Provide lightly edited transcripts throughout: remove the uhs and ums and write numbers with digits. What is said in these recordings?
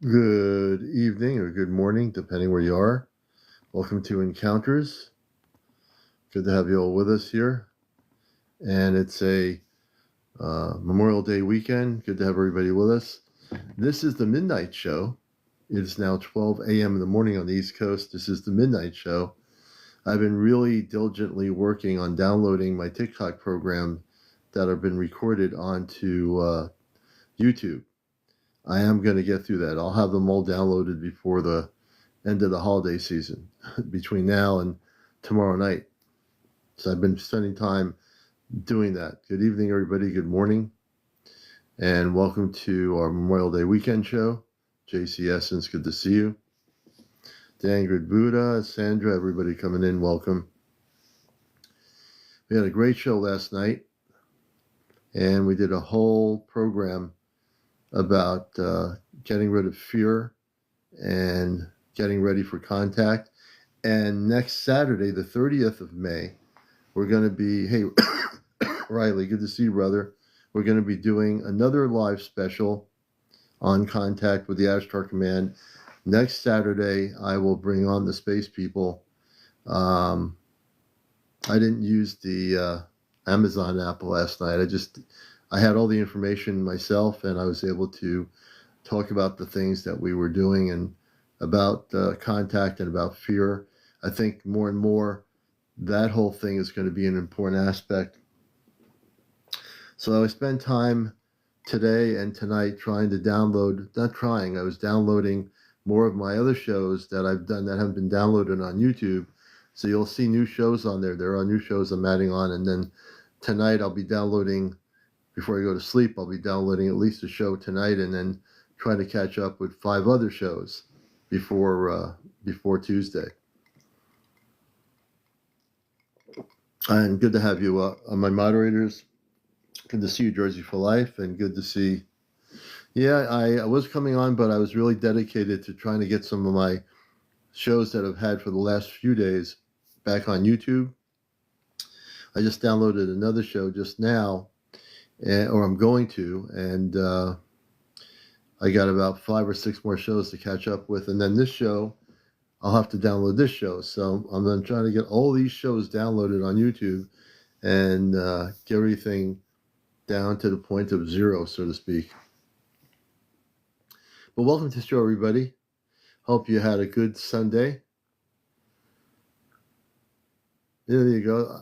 Good evening or good morning, depending where you are. Welcome to Encounters. Good to have you all with us here. And it's a Memorial Day weekend. Good to have everybody with us. This is the Midnight Show. It is now 12 a.m. in the morning on the East Coast. This is the Midnight Show. I've been really diligently working on downloading my TikTok program that have been recorded onto YouTube. I am going to get through that. I'll have them all downloaded before the end of the holiday season, between now and tomorrow night. So I've been spending time doing that. Good evening, everybody. Good morning. And welcome to our Memorial Day weekend show. JC Essence, good to see you. Dan Good Buddha, Sandra, everybody coming in, welcome. We had a great show last night, and we did a whole program about getting rid of fear and getting ready for contact. And next Saturday, the 30th of May, we're going to be, hey, Riley, good to see you, brother. We're going to be doing another live special on contact with the Ashtar Command. Next Saturday, I will bring on the space people. I didn't use the Amazon app last night. I had all the information myself, and I was able to talk about the things that we were doing and about contact and about fear. I think more and more that whole thing is going to be an important aspect. So I spent time today and tonight trying to I was downloading more of my other shows that I've done that haven't been downloaded on YouTube. So you'll see new shows on there. There are new shows I'm adding on. And then tonight I'll be downloading, before I go to sleep, I'll be downloading at least a show tonight and then trying to catch up with 5 other shows before Tuesday. And good to have you my moderators. Good to see you, Jersey for Life, and good to see. Yeah, I was coming on, but I was really dedicated to trying to get some of my shows that I've had for the last few days back on YouTube. I just downloaded another show just now, or I'm going to, and I got about 5 or 6 more shows to catch up with, and then this show, I'll have to download this show. So I'm going to try to get all these shows downloaded on YouTube and get everything down to the point of zero, so to speak. But welcome to the show, everybody. Hope you had a good Sunday. There you go.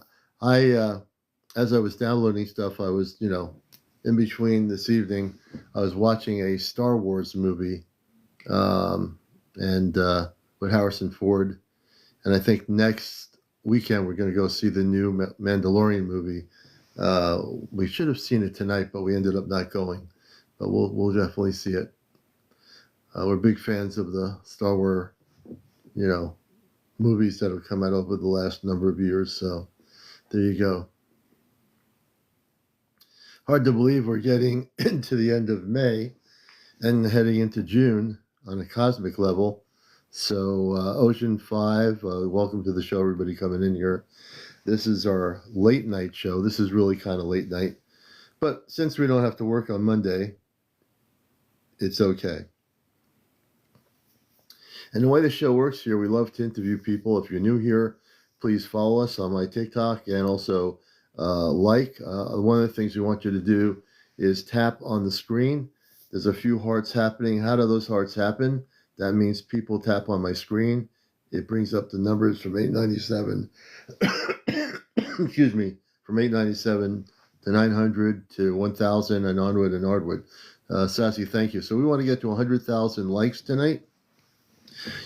As I was downloading stuff, I was, in between this evening, I was watching a Star Wars movie, and with Harrison Ford. And I think next weekend we're going to go see the new Mandalorian movie. We should have seen it tonight, but we ended up not going. But we'll definitely see it. We're big fans of the Star Wars, movies that have come out over the last number of years. So there you go. Hard to believe we're getting into the end of May and heading into June on a cosmic level. So Ocean 5, welcome to the show, everybody coming in here. This is our late night show. This is really kind of late night. But since we don't have to work on Monday, it's okay. And the way the show works here, we love to interview people. If you're new here, please follow us on my TikTok and also one of the things we want you to do is tap on the screen. There's a few hearts happening. How do those hearts happen? That means people tap on my screen. It brings up the numbers from 897. Excuse me, from 897 to 900 to 1,000 and onward and onward. Sassy, thank you. So we want to get to 100,000 likes tonight.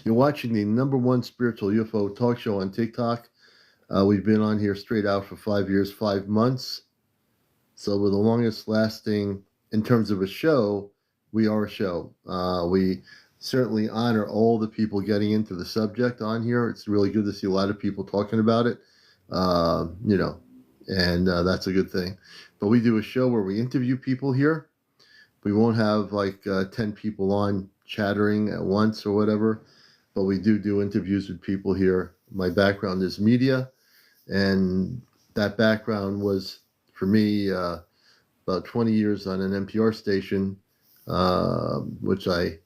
You're watching the #1 spiritual UFO talk show on TikTok. We've been on here straight out for 5 years, 5 months. So we're the longest lasting in terms of a show. We are a show. We certainly honor all the people getting into the subject on here. It's really good to see a lot of people talking about it, and that's a good thing. But we do a show where we interview people here. We won't have like 10 people on chattering at once or whatever, but we do interviews with people here. My background is media, and that background was, for me, about 20 years on an NPR station, which I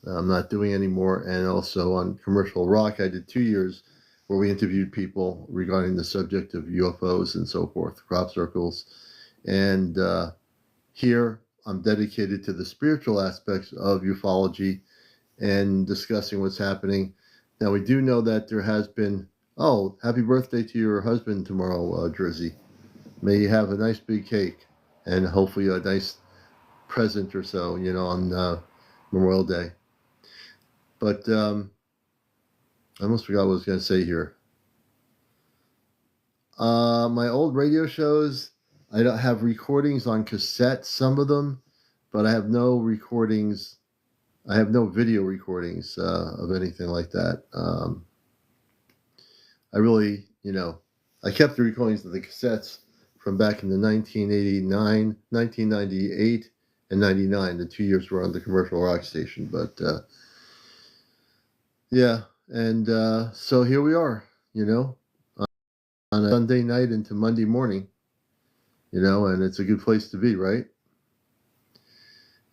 I'm not doing anymore. And also on Commercial Rock, I did 2 years where we interviewed people regarding the subject of UFOs and so forth, crop circles. And here I'm dedicated to the spiritual aspects of ufology and discussing what's happening. Now, we do know that there has been, oh, happy birthday to your husband tomorrow, Drizzy. May you have a nice big cake and hopefully a nice present or so, on Memorial Day. But I almost forgot what I was going to say here. My old radio shows, I don't have recordings on cassette, some of them, but I have no recordings. I have no video recordings of anything like that. I really, I kept the recordings of the cassettes from back in the 1989, 1998, and 99, the 2 years we're on the Commercial Rock station. But yeah, and so here we are, on a Sunday night into Monday morning, and it's a good place to be, right?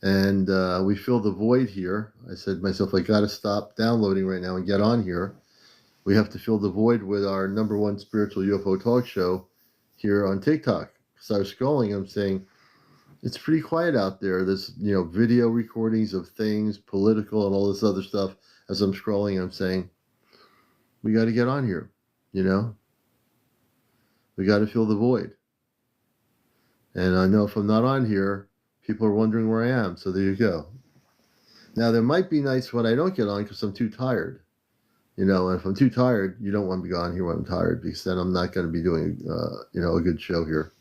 And we fill the void here. I said to myself, I got to stop downloading right now and get on here. We have to fill the void with our #1 spiritual UFO talk show here on TikTok. So I was scrolling, I'm saying, it's pretty quiet out there. There's, video recordings of things, political and all this other stuff. As I'm scrolling, I'm saying, we got to get on here, We got to fill the void. And I know if I'm not on here, people are wondering where I am. So there you go. Now, there might be nights when I don't get on because I'm too tired. And if I'm too tired, you don't want me to go on here when I'm tired, because then I'm not going to be doing, a good show here.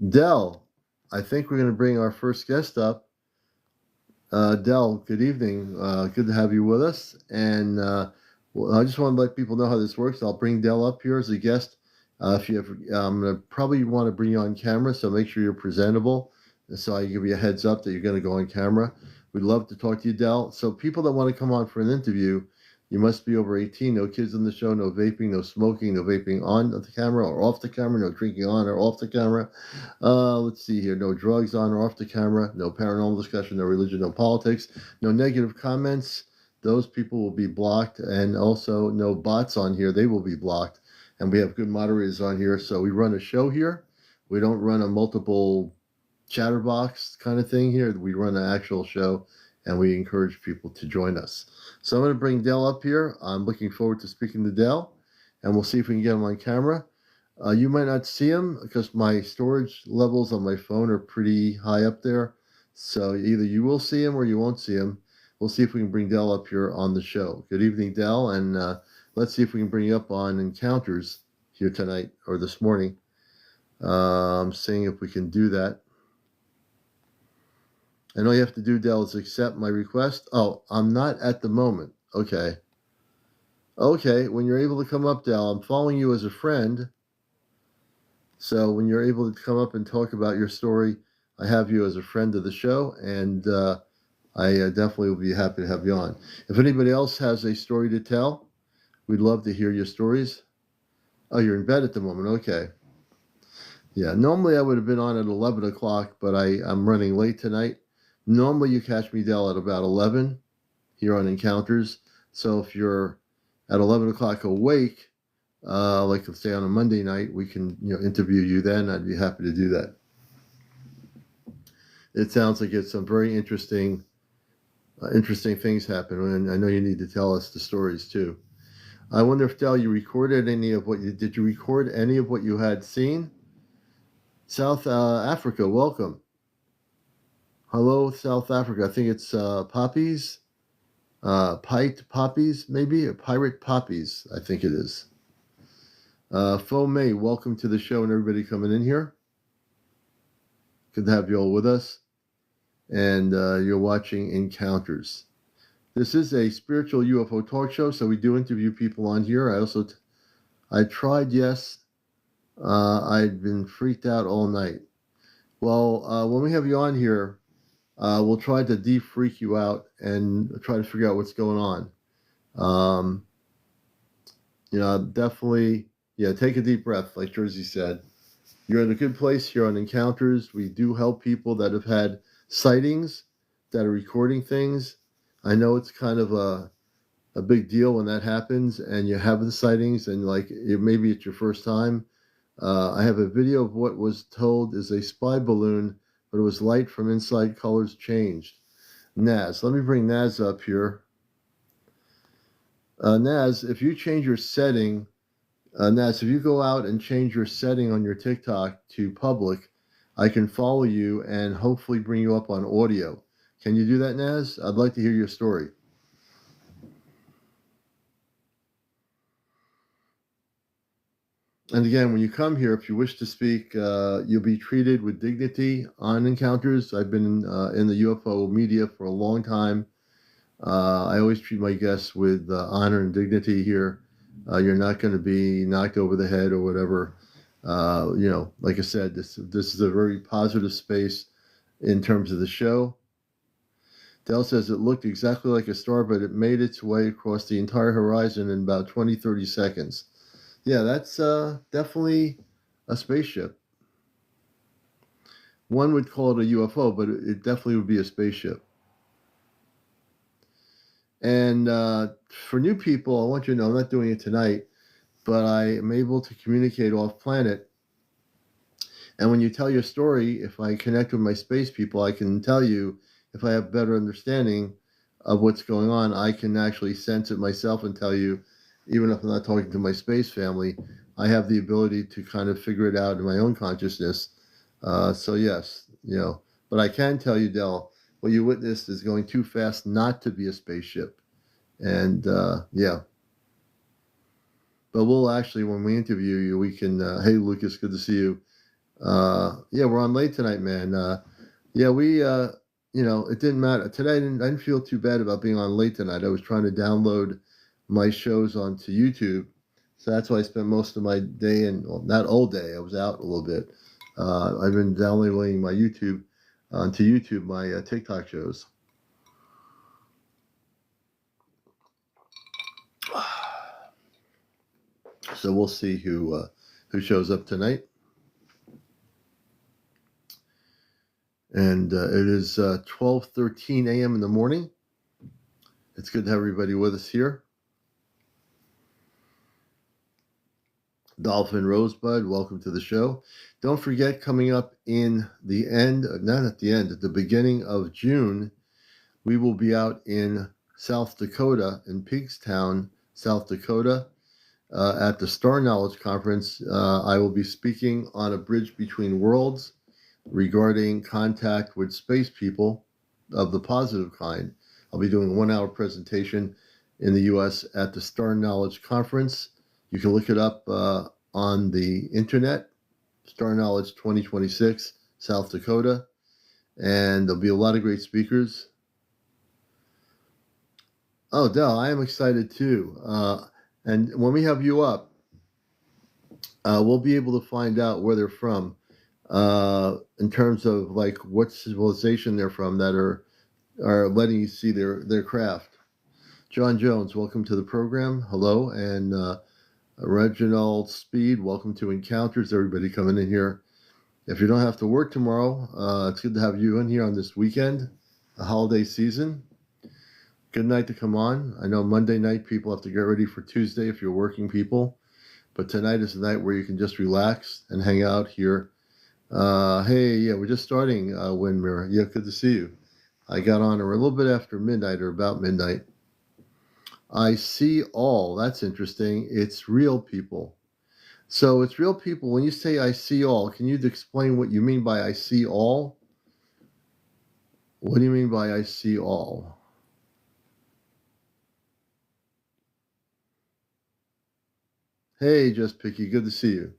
Dell, I think we're going to bring our first guest up. Dell, good evening. Good to have you with us. And well, I just want to let people know how this works. I'll bring Dell up here as a guest. If you have, I'm going to probably want to bring you on camera, so make sure you're presentable. So I give you a heads up that you're going to go on camera. We'd love to talk to you, Dell. So people that want to come on for an interview, you must be over 18. No kids on the show, no vaping, no smoking, no vaping on the camera or off the camera, no drinking on or off the camera. Let's see here. No drugs on or off the camera, no paranormal discussion, no religion, no politics, no negative comments. Those people will be blocked. And also no bots on here. They will be blocked. And we have good moderators on here. So we run a show here. We don't run a multiple chatterbox kind of thing here. We run an actual show, and we encourage people to join us. So I'm going to bring Dell up here. I'm looking forward to speaking to Dell, and we'll see if we can get him on camera. You might not see him because my storage levels on my phone are pretty high up there. So either you will see him or you won't see him. We'll see if we can bring Dell up here on the show. Good evening, Dell, and let's see if we can bring you up on Encounters here tonight or this morning. I'm seeing if we can do that. And all you have to do, Dell, is accept my request. Oh, I'm not at the moment. Okay. Okay, when you're able to come up, Dell, I'm following you as a friend. So when you're able to come up and talk about your story, I have you as a friend of the show, and I definitely will be happy to have you on. If anybody else has a story to tell, we'd love to hear your stories. Oh, you're in bed at the moment. Okay. Yeah, normally I would have been on at 11 o'clock, but I'm running late tonight. Normally you catch me, Dell, at about 11 here on Encounters. So if you're at 11 o'clock awake, like let's say on a Monday night, we can interview you then. I'd be happy to do that. It sounds like it's some very interesting things happen, and I know you need to tell us the stories too. I wonder if, Dell, you recorded did you record any of what you had seen? South Africa, welcome. Hello, South Africa. I think it's poppies, pite poppies, maybe, or pirate poppies, I think it is. Fo May, welcome to the show and everybody coming in here. Good to have you all with us. And you're watching Encounters. This is a spiritual UFO talk show, so we do interview people on here. I tried, yes. I'd been freaked out all night. Well, when we have you on here, we'll try to de-freak you out and try to figure out what's going on. Definitely, take a deep breath, like Jersey said. You're in a good place here on Encounters. We do help people that have had sightings. that are recording things. I know it's kind of a big deal when that happens and you have the sightings and maybe it's your first time. I have a video of what was told is a spy balloon, but it was light from inside, colors changed. Naz, let me bring Naz up here. Naz, if you change your setting, Naz, if you go out and change your setting on your TikTok to public, I can follow you and hopefully bring you up on audio. Can you do that, Naz? I'd like to hear your story. And again, when you come here, if you wish to speak, you'll be treated with dignity on encounters. I've been in the UFO media for a long time. I always treat my guests with honor and dignity here. You're not going to be knocked over the head or whatever. Like I said, this is a very positive space in terms of the show. Dell says it looked exactly like a star, but it made its way across the entire horizon in about 20-30 seconds. Yeah, that's definitely a spaceship. One would call it a UFO, but it definitely would be a spaceship. And for new people, I want you to know I'm not doing it tonight, but I am able to communicate off planet. And when you tell your story, if I connect with my space people, I can tell you if I have better understanding of what's going on. I can actually sense it myself and tell you, even if I'm not talking to my space family, I have the ability to kind of figure it out in my own consciousness. So yes, but I can tell you, Del, what you witnessed is going too fast not to be a spaceship. And yeah. But we'll actually, when we interview you, we can, hey, Lucas, good to see you. Yeah, we're on late tonight, man. Yeah, it didn't matter. Today I didn't feel too bad about being on late tonight. I was trying to download my shows onto YouTube. So that's why I spent most of my day, and well, not all day, I was out a little bit. I've been downloading my YouTube, onto YouTube, my TikTok shows. So we'll see who shows up tonight. And it is 12:13 a.m. in the morning. It's good to have everybody with us here. Dolphin Rosebud, welcome to the show. Don't forget, coming up in the end, not at the end, at the beginning of June, we will be out in South Dakota, in Piggstown, South Dakota, at the Star Knowledge Conference. I will be speaking on a bridge between worlds regarding contact with space people of the positive kind. I'll be doing a 1-hour presentation in the U.S. at the Star Knowledge Conference. You can look it up on the internet, Star Knowledge 2026, South Dakota. And there'll be a lot of great speakers. Oh, Del, I am excited too. And when we have you up, we'll be able to find out where they're from in terms of like what civilization they're from that are letting you see their craft. John Jones, welcome to the program. Hello. And Reginald Speed, welcome to Encounters. Everybody coming in here. If you don't have to work tomorrow, it's good to have you in here on this weekend, the holiday season. Good night to come on. I know Monday night people have to get ready for Tuesday if you're working people, but tonight is the night where you can just relax and hang out here. Hey, yeah, we're just starting, Windmere. Yeah, good to see you. I got on a little bit after midnight or about midnight. I see all. That's interesting. It's real people. So it's real people. When you say I see all, can you explain what you mean by I see all? What do you mean by I see all? Hey, Just Picky, good to see you.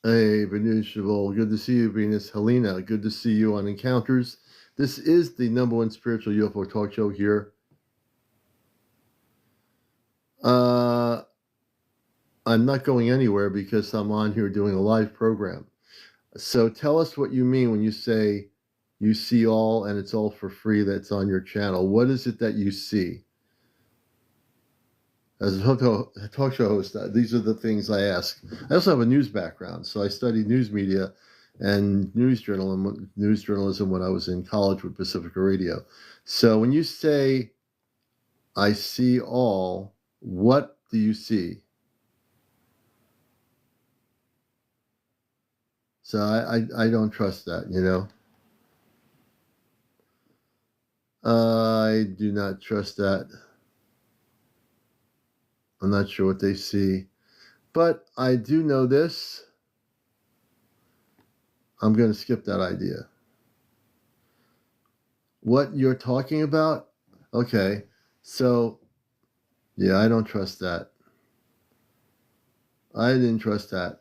Hey, Venusiable, good to see you. Venus, Helena, good to see you on Encounters. This is the #1 spiritual UFO talk show here. I'm not going anywhere because I'm on here doing a live program. So tell us what you mean when you say you see all and it's all for free that's on your channel. What is it that you see? As a talk show host, these are the things I ask. I also have a news background, so I studied news media and news journalism when I was in college with Pacifica Radio. So when you say, I see all, what do you see? So I don't trust that, you know. I do not trust that. I'm not sure what they see. But I do know this. I'm going to skip that idea. What you're talking about? Okay. So, yeah, I don't trust that. I didn't trust that.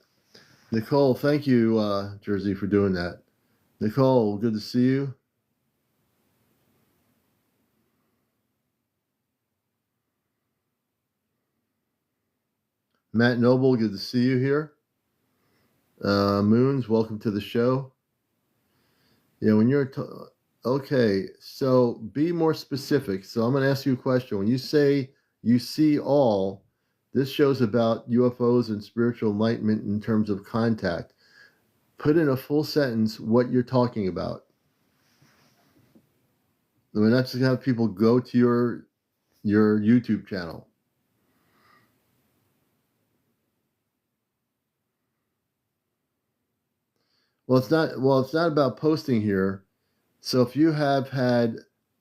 Nicole, thank you, Jersey, for doing that. Nicole, good to see you. Matt Noble, good to see you here. Moons, welcome to the show. Yeah, when you're okay, so be more specific. So I'm going to ask you a question. When you say you see all, this show's about UFOs and spiritual enlightenment in terms of contact. Put in a full sentence what you're talking about. We're not just going to have people go to your YouTube channel. It's not about posting here. So if you have had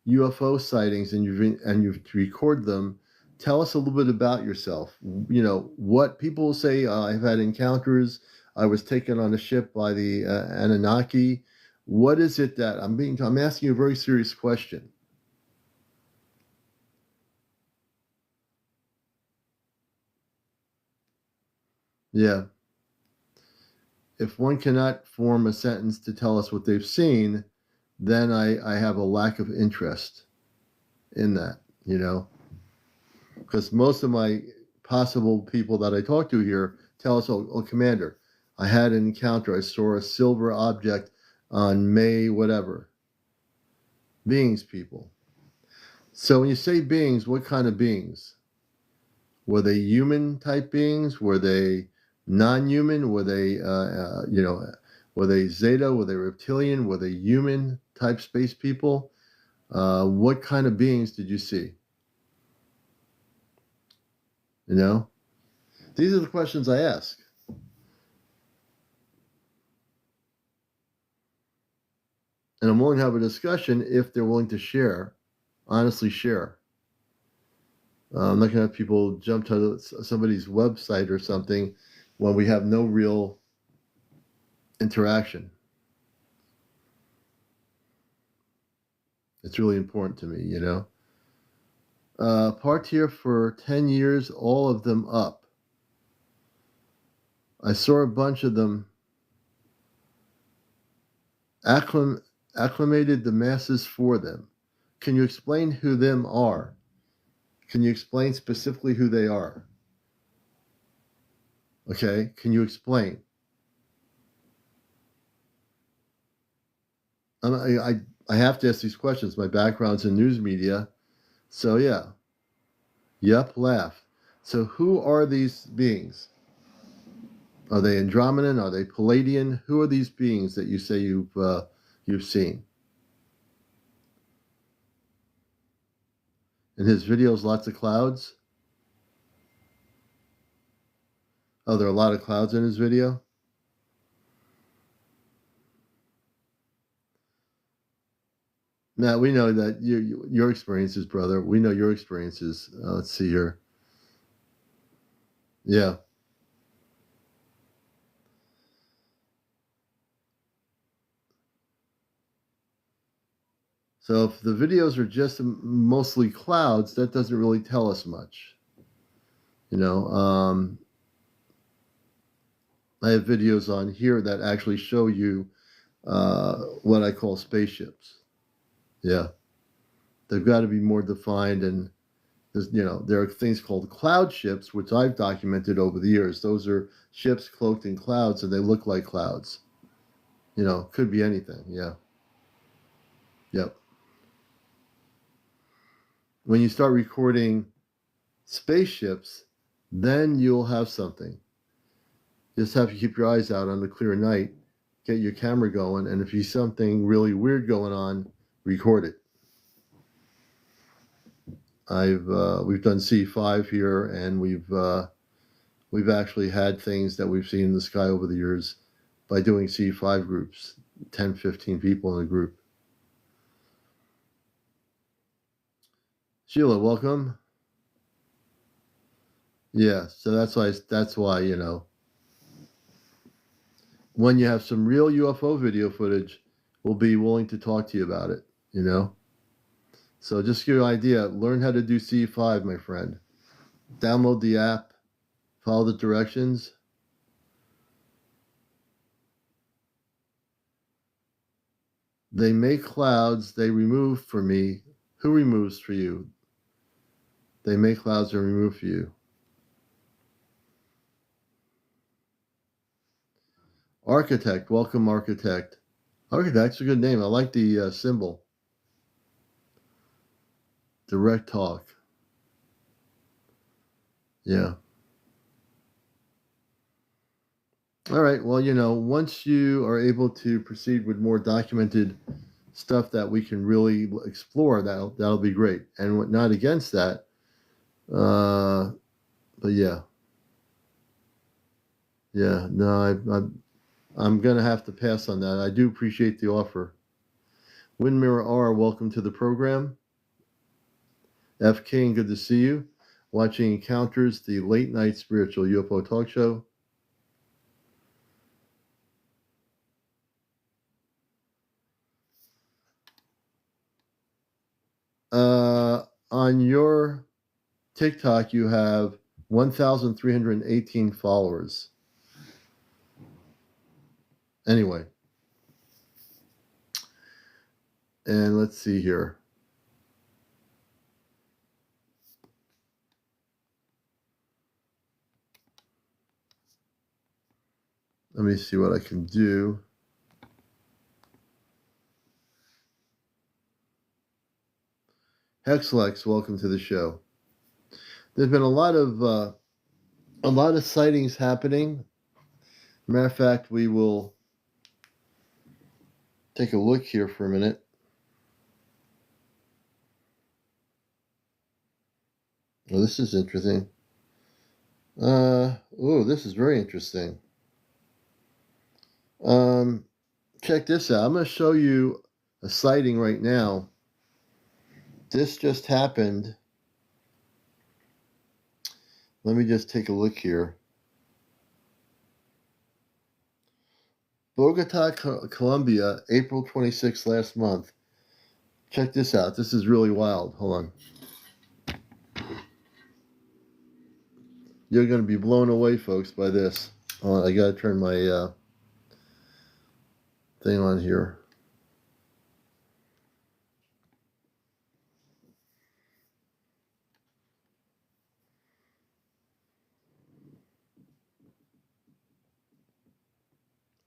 UFO sightings and you've recorded them, tell us a little bit about yourself. You know, what people say, I've had encounters. I was taken on a ship by the Anunnaki. What is it that I'm asking you a very serious question. Yeah. If one cannot form a sentence to tell us what they've seen, then I have a lack of interest in that, you know, because most of my possible people that I talk to here tell us, oh, Commander, I had an encounter. I saw a silver object on May, whatever. Beings, people. So when you say beings, what kind of beings? Were they human type beings? Were they non-human? Were they, were they Zeta? Were they reptilian? Were they human type space people? What kind of beings did you see? You know, these are the questions I ask. And I'm willing to have a discussion if they're willing to share, honestly share. I'm not going to have people jump to somebody's website or something when we have no real interaction. It's really important to me, you know. Parked here for 10 years, all of them up. I saw a bunch of them acclimated the masses for them. Can you explain who them are? Can you explain specifically who they are? Okay, can you explain? I have to ask these questions. My background's in news media. So yeah. Yep, laugh. So who are these beings? Are they Andromedan? Are they Palladian? Who are these beings that you say you've seen? In his videos, lots of clouds. Oh, there are a lot of clouds in his video. Now we know that your experiences, brother. We know your experiences. Let's see here. Yeah. So if the videos are just mostly clouds, that doesn't really tell us much. You know, I have videos on here that actually show you what I call spaceships. Yeah, they've got to be more defined, and there are things called cloud ships, which I've documented over the years. Those are ships cloaked in clouds, and they look like clouds. You know, could be anything. Yeah. Yep. When you start recording spaceships, then you'll have something. You just have to keep your eyes out on the clear night, get your camera going, and if you see something really weird going on, record it. We've done C5 here, and we've actually had things that we've seen in the sky over the years by doing C5 groups, 10, 15 people in a group. Sheila, welcome. Yeah, so that's why, you know, when you have some real UFO video footage, we'll be willing to talk to you about it, you know? So just to give you an idea, learn how to do C5, my friend. Download the app, follow the directions. They make clouds, they remove for me. Who removes for you? They make clouds and remove for you. Architect, welcome Architect. Architect's a good name. I like the symbol. Direct talk. Yeah. All right. Well, you know, once you are able to proceed with more documented stuff that we can really explore, that'll be great. And not against that. But yeah. Yeah. No, I'm gonna have to pass on that. I do appreciate the offer. Windmirror R, welcome to the program. F. King, good to see you. Watching Encounters, the late night spiritual UFO talk show. On your TikTok, you have 1,318 followers. Anyway. And let's see here. Let me see what I can do. Hexlex, welcome to the show. There's been a lot of sightings happening. Matter of fact, we will take a look here for a minute. Oh, this is interesting. This is very interesting. Check this out. I'm going to show you a sighting right now. This just happened. Let me just take a look here. Bogota, Colombia, April 26th last month. Check this out. This is really wild. Hold on. You're going to be blown away, folks, by this. Hold on, I got to turn my thing on here.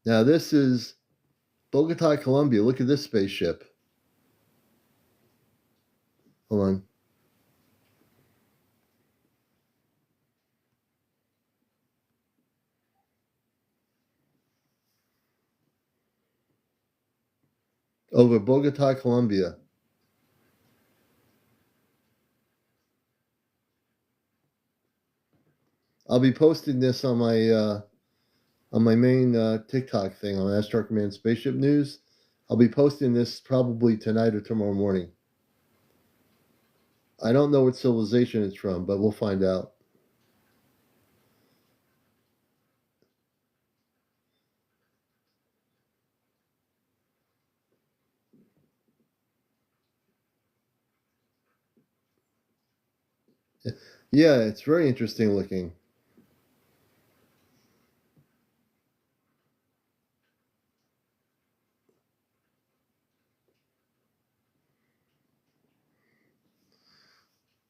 Now, this is Bogota, Colombia. Look at this spaceship. Hold on. Over Bogota, Colombia. I'll be posting this on my main TikTok thing on Ask Trucker Man Spaceship News. I'll be posting this probably tonight or tomorrow morning. I don't know what civilization it's from, but we'll find out. Yeah, it's very interesting looking.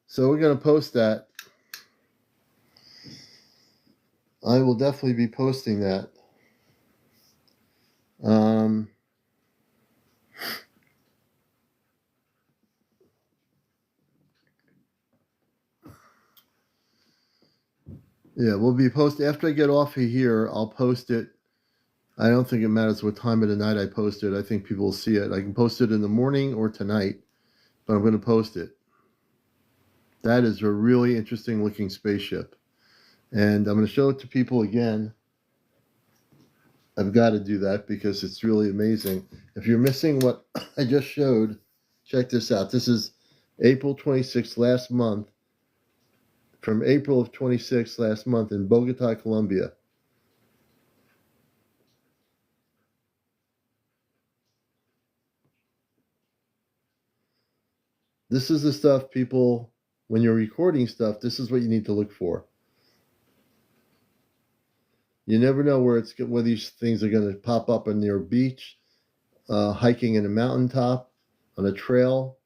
So we're going to post that. I will definitely be posting that. Yeah, we'll be posting after I get off of here. I'll post it. I don't think it matters what time of the night I post it. I think people will see it. I can post it in the morning or tonight, but I'm going to post it. That is a really interesting looking spaceship. And I'm going to show it to people again. I've got to do that because it's really amazing. If you're missing what I just showed, check this out. This is April 26th last month, from April of 26th last month in Bogota, Colombia. This is the stuff people, when you're recording stuff, this is what you need to look for. You never know where these things are going to pop up on your beach, hiking in a mountaintop, on a trail,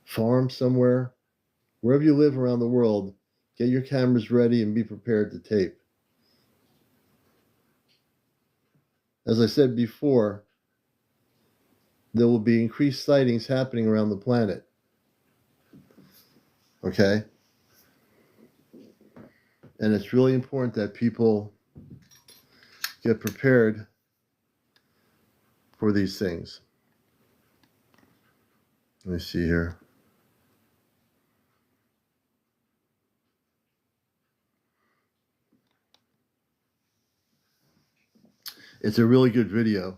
farm somewhere. Wherever you live around the world, get your cameras ready and be prepared to tape. As I said before, there will be increased sightings happening around the planet. Okay? And it's really important that people get prepared for these things. Let me see here. It's a really good video.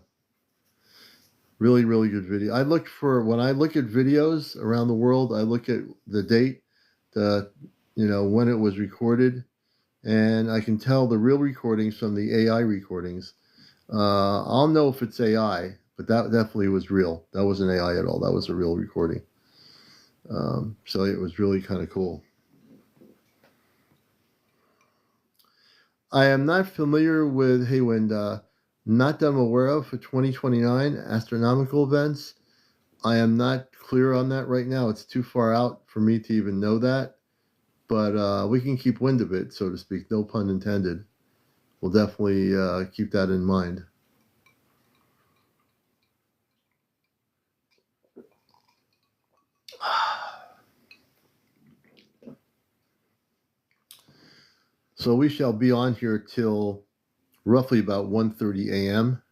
Really, really good video. When I look at videos around the world, I look at the date, when it was recorded, and I can tell the real recordings from the AI recordings. I'll know if it's AI, but that definitely was real. That wasn't AI at all. That was a real recording. So it was really kind of cool. I am not familiar with not that I'm aware of for 2029 astronomical events. I am not clear on that right now. It's too far out for me to even know that. But we can keep wind of it, so to speak. No pun intended. We'll definitely keep that in mind. So we shall be on here till roughly about 1:30 a.m.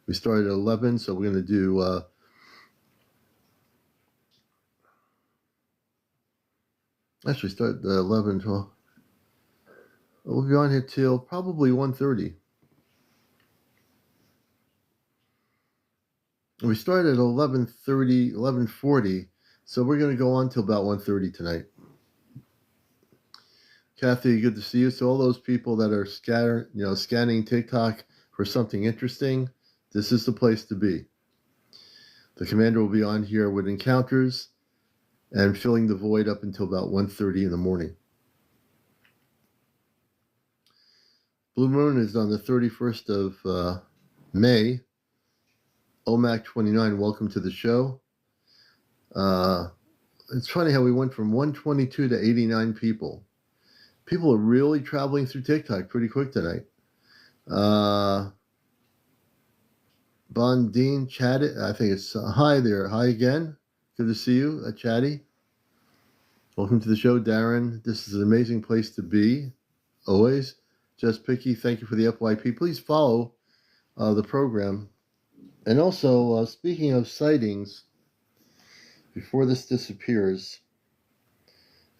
We started at 11, so we're going to do... actually, start at 11, 12. We'll be on here till probably 1:30. We started at 11:30, 11:40, so we're going to go on till about 1:30 tonight. Kathy, good to see you. So all those people that are scanning TikTok for something interesting, this is the place to be. The commander will be on here with encounters and filling the void up until about 1:30 in the morning. Blue Moon is on the 31st of May. OMAC 29, welcome to the show. It's funny how we went from 122 to 89 people. People are really traveling through TikTok pretty quick tonight. Bondine chatted. I think it's hi there. Hi again. Good to see you, Chatty. Welcome to the show, Darren. This is an amazing place to be. Always. Just Picky, thank you for the FYP. Please follow the program. And also, speaking of sightings, before this disappears,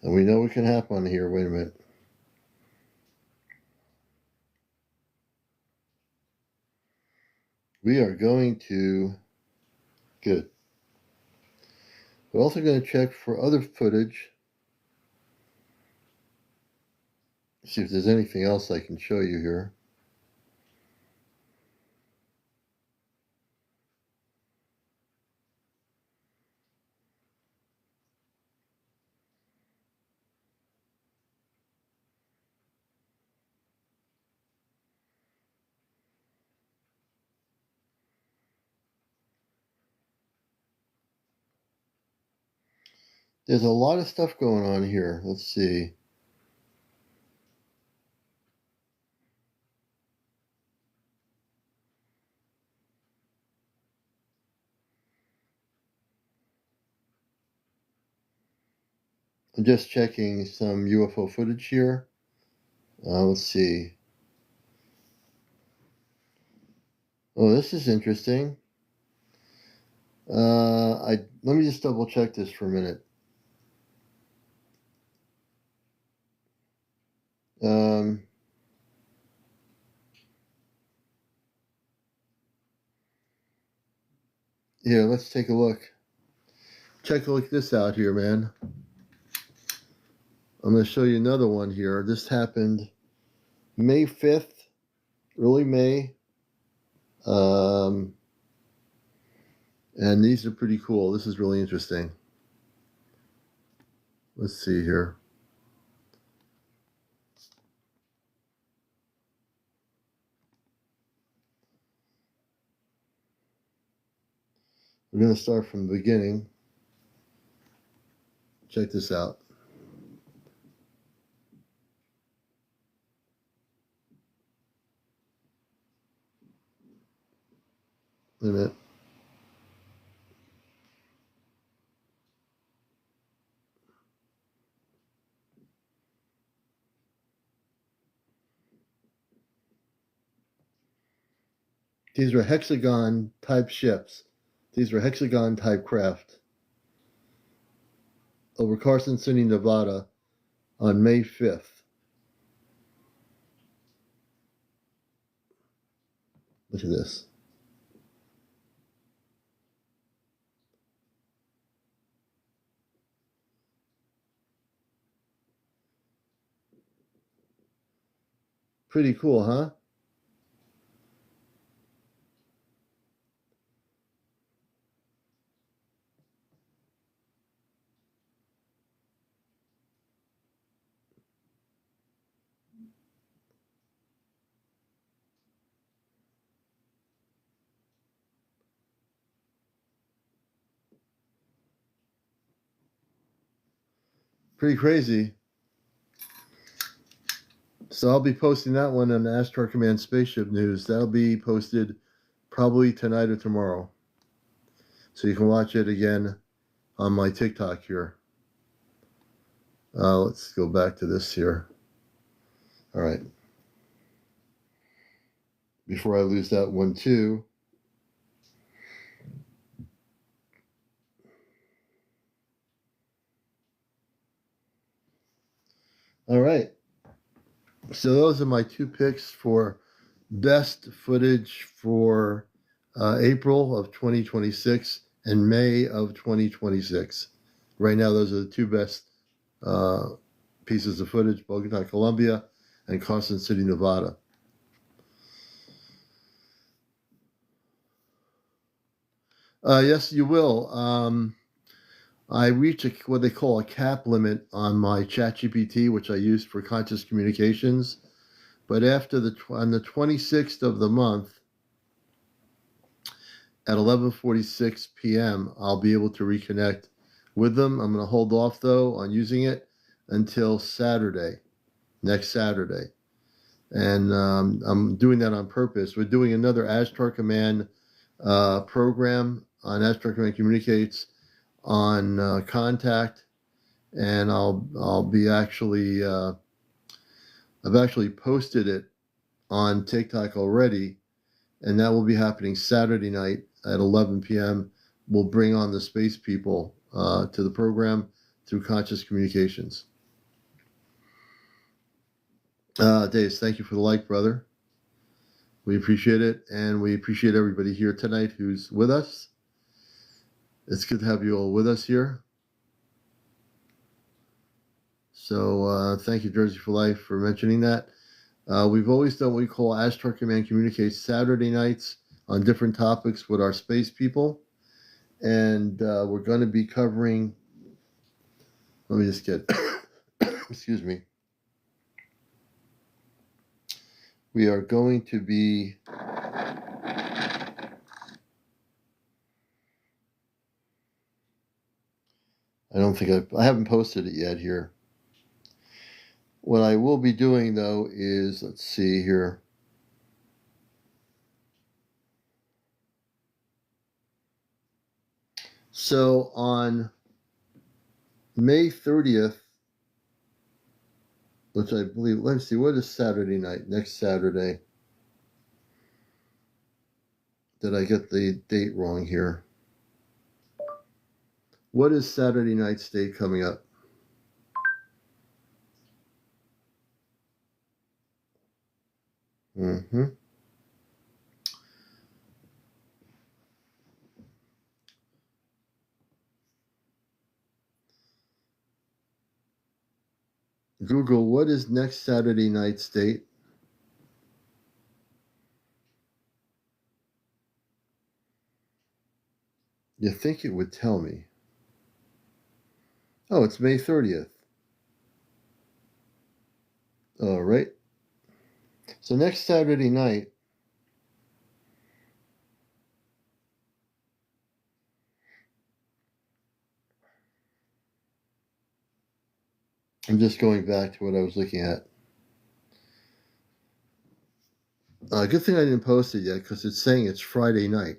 and we know what can happen here. Wait a minute. We are going to... Good. We're also going to check for other footage. See if there's anything else I can show you here. There's a lot of stuff going on here. Let's see. I'm just checking some UFO footage here. Let's see. Oh, this is interesting. Let me just double check this for a minute. Here, let's take a look. Check this out here, man. I'm going to show you another one here. This happened May 5th, early May. And these are pretty cool. This is really interesting. Let's see here. We're going to start from the beginning. Check this out. Wait a minute. These were hexagon type ships. These were hexagon type craft over Carson City, Nevada on May 5th. Look at this. Pretty cool, huh? Pretty crazy. So I'll be posting that one on the Astar Command Spaceship News. That'll be posted probably tonight or tomorrow. So you can watch it again on my TikTok here. Let's go back to this here. All right. Before I lose that one too. All right. So those are my two picks for best footage for April of 2026 and May of 2026. Right now, those are the two best pieces of footage, Bogota, Colombia, and Carson City, Nevada. Yes, you will. I reach what they call a cap limit on my ChatGPT, which I use for conscious communications. But after on the 26th of the month at 11:46 p.m., I'll be able to reconnect with them. I'm going to hold off, though, on using it until Saturday, next Saturday. And I'm doing that on purpose. We're doing another Ashtar Command program on Ashtar Command Communicates on Contact, and I'll be actually I've actually posted it on TikTok already, and that will be happening Saturday night at 11 p.m. We'll bring on the space people to the program through Conscious Communications. Dave, thank you for the like, brother. We appreciate it, and we appreciate everybody here tonight who's with us. It's good to have you all with us here. So thank you, Jersey for Life, for mentioning that. We've always done what we call Ashtar Command Communicates Saturday nights on different topics with our space people. And we're going to be covering, let me just get, excuse me. We are going to be I haven't posted it yet here. What I will be doing, though, is, let's see here. So on May 30th, which I believe, let's see, what is Saturday night? Next Saturday. Did I get the date wrong here? What is Saturday night state coming up? Mm-hmm. Google, what is next Saturday night state? You think it would tell me. Oh, it's May 30th. All right. So next Saturday night, I'm just going back to what I was looking at. Good thing I didn't post it yet because it's saying it's Friday night.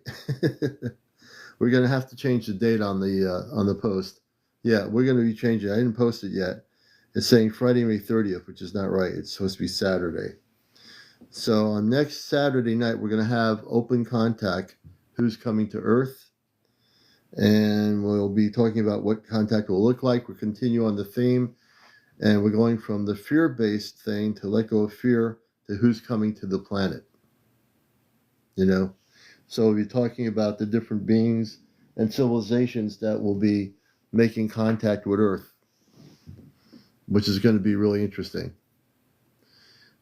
We're gonna have to change the date on the post. Yeah, we're gonna be changing. I didn't post it yet. It's saying Friday, May 30th, which is not right. It's supposed to be Saturday. So on next Saturday night, we're gonna have open contact. Who's coming to Earth? And we'll be talking about what contact will look like. We'll continue on the theme, and we're going from the fear-based thing to let go of fear to who's coming to the planet. You know, so we'll be talking about the different beings and civilizations that will be making contact with Earth, which is going to be really interesting.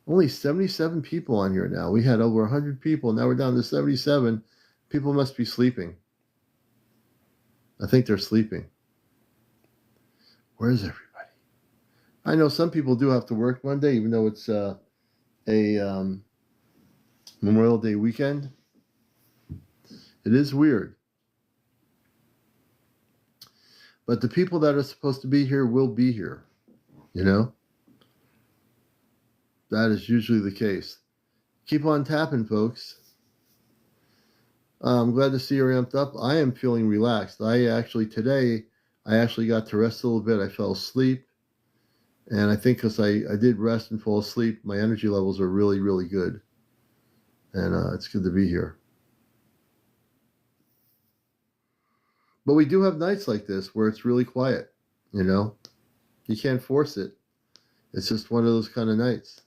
Only 77 people on here now. We had over 100 people. Now we're down to 77. People must be sleeping. I think they're sleeping. Where's everybody? I know some people do have to work Monday, even though it's a Memorial Day weekend. It is weird. But the people that are supposed to be here will be here. You know? That is usually the case. Keep on tapping, folks. I'm glad to see you're amped up. I am feeling relaxed. Today I actually got to rest a little bit. I fell asleep. And I think because I did rest and fall asleep, my energy levels are really, really good. And it's good to be here. But we do have nights like this where it's really quiet, you know? You can't force it. It's just one of those kind of nights.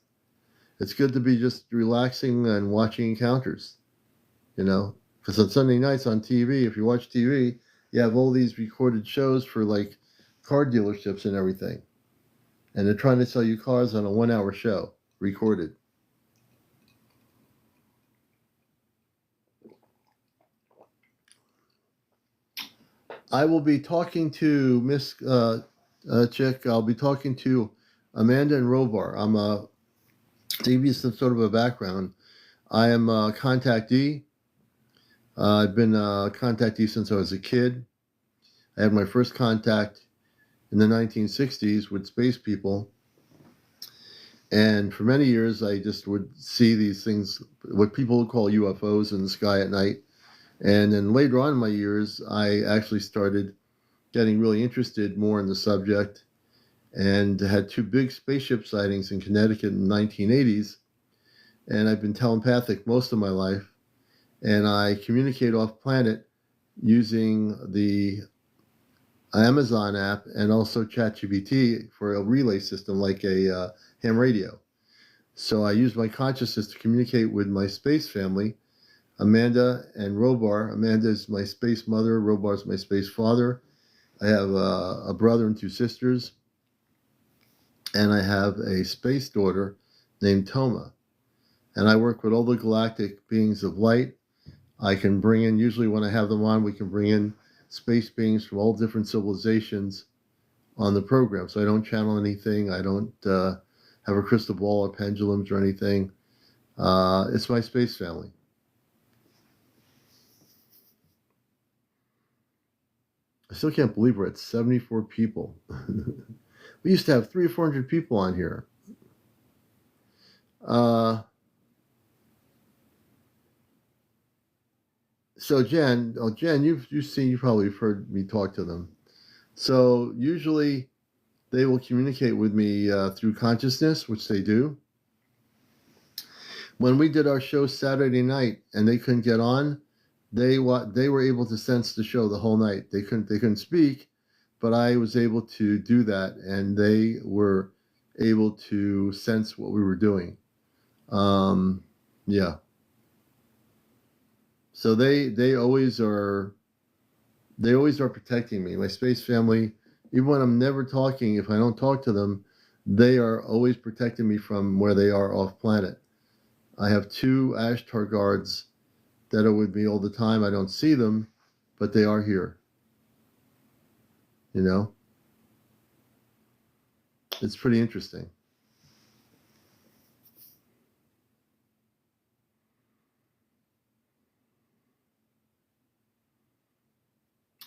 It's good to be just relaxing and watching encounters, you know? Because on Sunday nights on TV, if you watch TV, you have all these recorded shows for like car dealerships and everything. And they're trying to sell you cars on a 1-hour show, recorded. I will be talking to Miss Chick. I'll be talking to Amanda and Robar. To give you some sort of a background, I am a contactee. I've been a contactee since I was a kid. I had my first contact in the 1960s with space people. And for many years, I just would see these things, what people would call UFOs in the sky at night. And then later on in my years, I actually started getting really interested more in the subject and had 2 big spaceship sightings in Connecticut in the 1980s. And I've been telepathic most of my life. And I communicate off planet using the Amazon app and also ChatGPT for a relay system like a ham radio. So I use my consciousness to communicate with my space family, Amanda and Robar. Amanda is my space mother. Robar is my space father. I have a brother and 2 sisters. And I have a space daughter named Toma. And I work with all the galactic beings of light. I can bring in, usually when I have them on, we can bring in space beings from all different civilizations on the program. So I don't channel anything. I don't have a crystal ball or pendulums or anything. It's my space family. I still can't believe we're at 74 people. We used to have 300 or 400 people on here. So Jen, you've probably heard me talk to them. So usually they will communicate with me through consciousness, which they do. When we did our show Saturday night and they couldn't get on, they were able to sense the show the whole night. They couldn't speak, but I was able to do that, and they were able to sense what we were doing. Yeah. So they always are protecting me. My space family, even when I'm never talking, if I don't talk to them, they are always protecting me from where they are off planet. I have 2 Ashtar guards that are with me all the time. I don't see them, but they are here. You know? It's pretty interesting.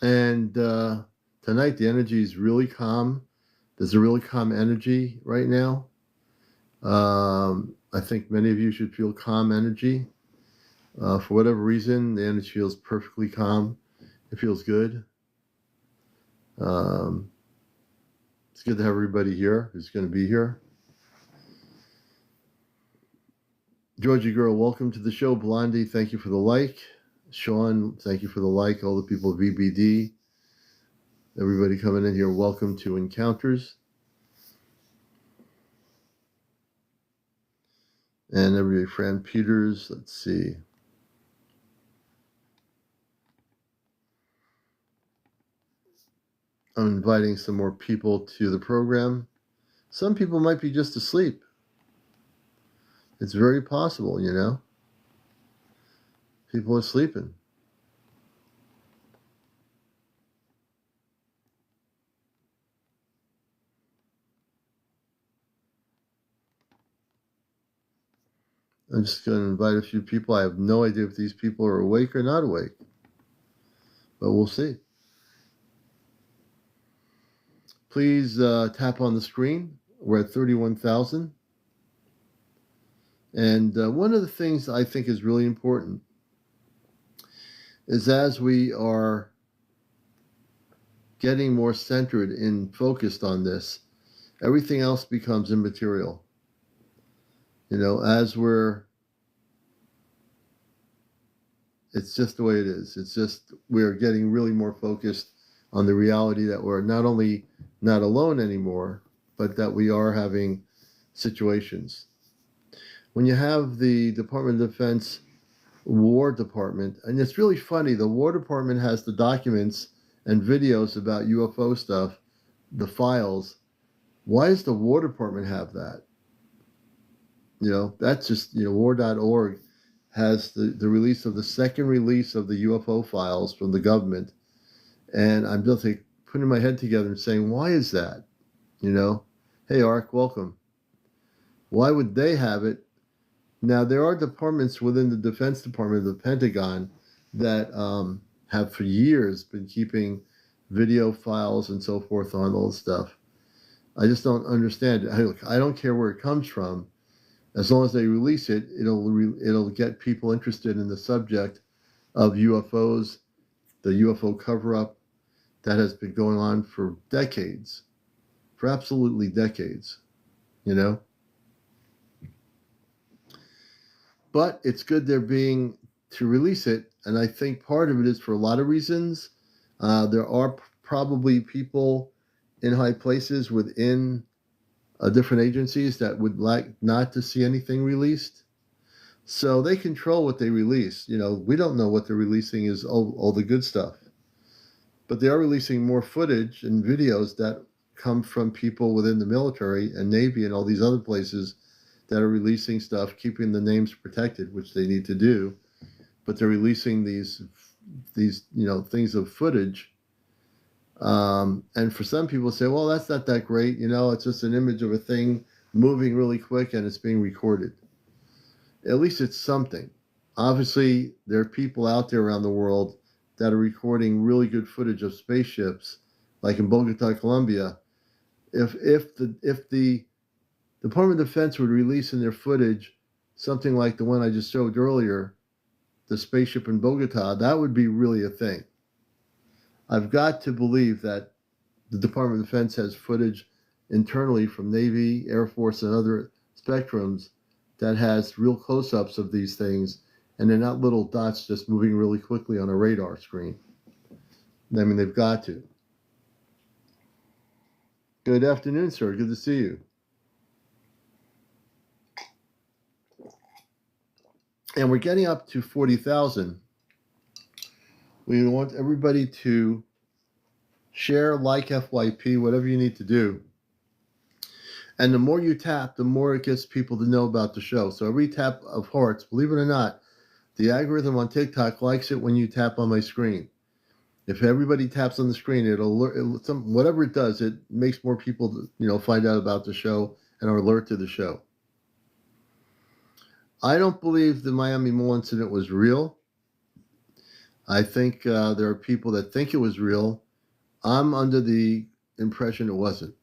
And tonight the energy is really calm. There's a really calm energy right now. I think many of you should feel calm energy. For whatever reason, the energy feels perfectly calm. It feels good. It's good to have everybody here who's going to be here. Georgie Girl, welcome to the show. Blondie, thank you for the like. Sean, thank you for the like. All the people of VBD, everybody coming in here, welcome to Encounters. And everybody, Fran Peters, let's see. I'm inviting some more people to the program. Some people might be just asleep. It's very possible, you know. People are sleeping. I'm just going to invite a few people. I have no idea if these people are awake or not awake, but we'll see. Please tap on the screen. We're at 31,000. And one of the things I think is really important is as we are getting more centered and focused on this, everything else becomes immaterial. You know, it's just the way it is. It's just we're getting really more focused on the reality that we're not only not alone anymore, but that we are having situations. When you have the Department of Defense War Department, and it's really funny, the War Department has the documents and videos about UFO stuff, the files. Why does the War Department have that? You know, that's just, you know, war.org has the release of the second release of the UFO files from the government. And I'm just like putting my head together and saying, why is that? You know, hey, Ark, welcome. Why would they have it? Now, there are departments within the Defense Department of the Pentagon that have for years been keeping video files and so forth on all this stuff. I just don't understand it. I don't care where it comes from. As long as they release it, it'll get people interested in the subject of UFOs, the UFO cover-up that has been going on for decades, for absolutely decades, you know? But it's good they're being to release it, and I think part of it is for a lot of reasons. There are probably people in high places within different agencies that would like not to see anything released. So they control what they release. You know, we don't know what they're releasing is all the good stuff. But they are releasing more footage and videos that come from people within the military and Navy and all these other places that are releasing stuff, keeping the names protected, which they need to do. But they're releasing these you know, things of footage. And for some people say, well, that's not that great. You know, it's just an image of a thing moving really quick and it's being recorded. At least it's something. Obviously, there are people out there around the world that are recording really good footage of spaceships, like in Bogota, Colombia. If the Department of Defense would release in their footage something like the one I just showed earlier, the spaceship in Bogota, that would be really a thing. I've got to believe that the Department of Defense has footage internally from Navy, Air Force, and other spectrums that has real close-ups of these things, and they're not little dots just moving really quickly on a radar screen. I mean, they've got to. Good afternoon, sir. Good to see you. And we're getting up to 40,000. We want everybody to share, like FYP, whatever you need to do. And the more you tap, the more it gets people to know about the show. So every tap of hearts, believe it or not, the algorithm on TikTok likes it when you tap on my screen. If everybody taps on the screen, whatever it does, it makes more people, find out about the show and are alert to the show. I don't believe the Miami Mall incident was real. I think there are people that think it was real. I'm under the impression it wasn't.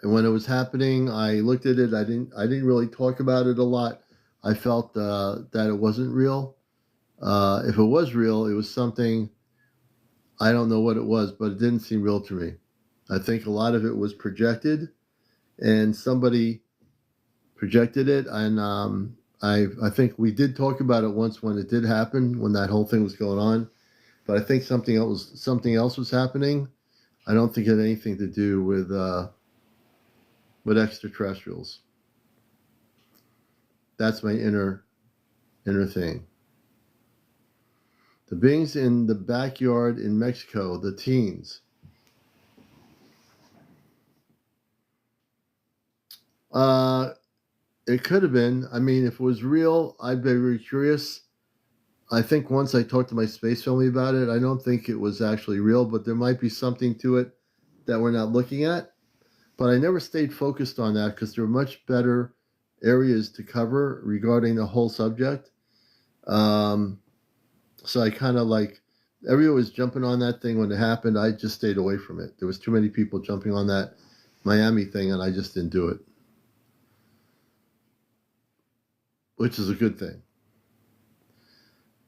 And when it was happening, I looked at it. I didn't really talk about it a lot. I felt that it wasn't real. If it was real, it was something, I don't know what it was, but it didn't seem real to me. I think a lot of it was projected, and somebody projected it. And I think we did talk about it once when it did happen, when that whole thing was going on. But I think something else was happening. I don't think it had anything to do with extraterrestrials. That's my inner thing. The beings in the backyard in Mexico, the teens. It could have been. I mean, if it was real, I'd be very curious. I think once I talked to my space family about it, I don't think it was actually real, but there might be something to it that we're not looking at. But I never stayed focused on that because there are much better areas to cover regarding the whole subject. So I kind of everyone was jumping on that thing when it happened. I just stayed away from it. There was too many people jumping on that Miami thing, and I just didn't do it, which is a good thing.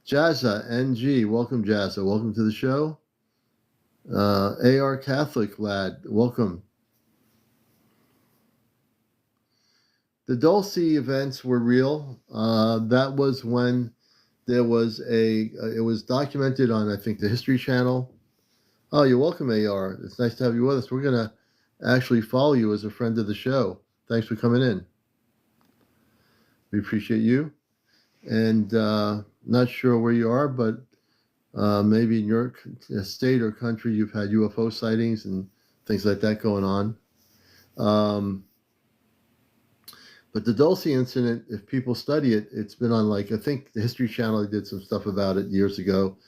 Jazza, NG, welcome Jazza. Welcome to the show. AR Catholic lad, welcome. The Dulce events were real. That was when there was it was documented on, I think, the History Channel. Oh, you're welcome, AR. It's nice to have you with us. We're going to actually follow you as a friend of the show. Thanks for coming in. We appreciate you. And not sure where you are, but maybe in your state or country you've had UFO sightings and things like that going on. But the Dulce incident, if people study it, it's been on I think the History Channel did some stuff about it years ago.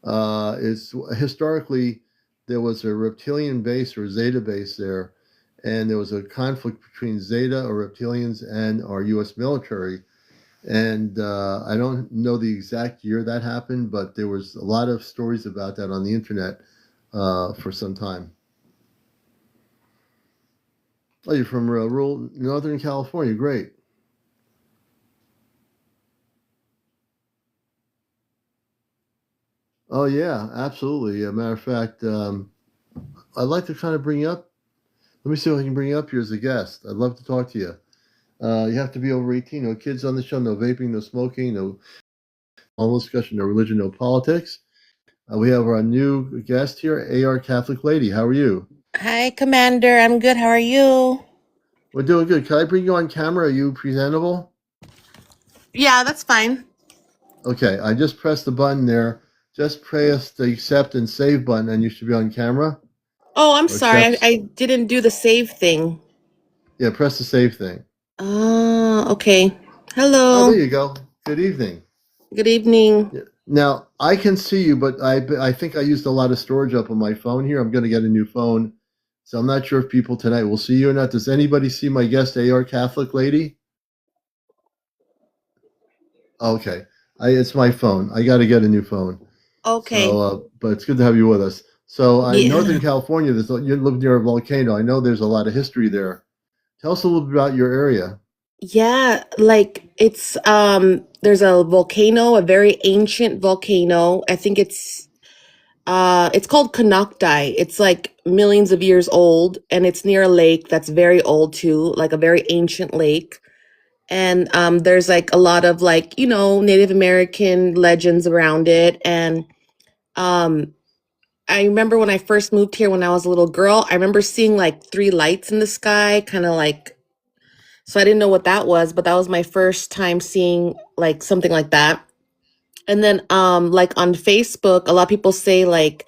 It's historically, there was a reptilian base or Zeta base there, and there was a conflict between Zeta or reptilians and our U.S. military. And I don't know the exact year that happened, but there was a lot of stories about that on the internet for some time. Oh, you're from rural Northern California. Great. Oh, yeah, absolutely. As a matter of fact, I'd like to kind of bring you up. Let me see if I can bring you up here as a guest. I'd love to talk to you. You have to be over 18. No kids on the show. No vaping. No smoking. No discussion. No religion. No politics. We have our new guest here, AR Catholic Lady. How are you? Hi, Commander. I'm good. How are you? We're doing good. Can I bring you on camera? Are you presentable? Yeah, that's fine. Okay, I just pressed the button there. Just press the accept and save button, and you should be on camera. Oh, I'm Or sorry. accept. I didn't do the save thing. Yeah, press the save thing. Okay. Oh, there Hello. you go. Good evening. Good evening. Yeah. Now, I can see you, but I think I used a lot of storage up on my phone here. I'm going to get a new phone. So I'm not sure if people tonight will see you or not. Does anybody see my guest, AR Catholic Lady? Okay. It's my phone. I got to get a new phone. Okay. So, but it's good to have you with us. So, in Northern Yeah. California, you live near a volcano. I know there's a lot of history there. Tell us a little bit about your area. Yeah, it's there's a volcano, a very ancient volcano. I think it's It's called Canocti. It's like millions of years old, and it's near a lake that's very old too, like a very ancient lake. And there's like a lot of like, Native American legends around it. And um, I remember when I first moved here when I was a little girl, I remember seeing like three lights in the sky, kind of like, so I didn't know what that was, but that was my first time seeing like something like that. And then like on Facebook, a lot of people say like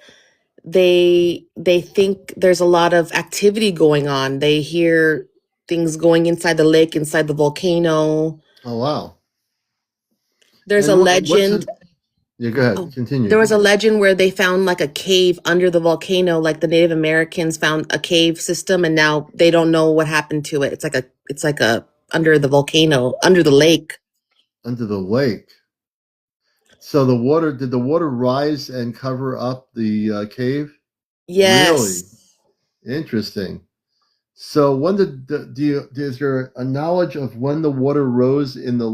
they think there's a lot of activity going on. They hear things going inside the lake, inside the volcano. Oh wow! There's a And what's legend. it? Yeah, go ahead. Oh, there Continue. was a legend where they found like a cave under the volcano, like the Native Americans found a cave system and now they don't know what happened to it. It's like a under the volcano, under the lake. Under the lake. So the water did the water rise and cover up the cave? Really Yes. interesting. So when do you is there a knowledge of when the water rose in the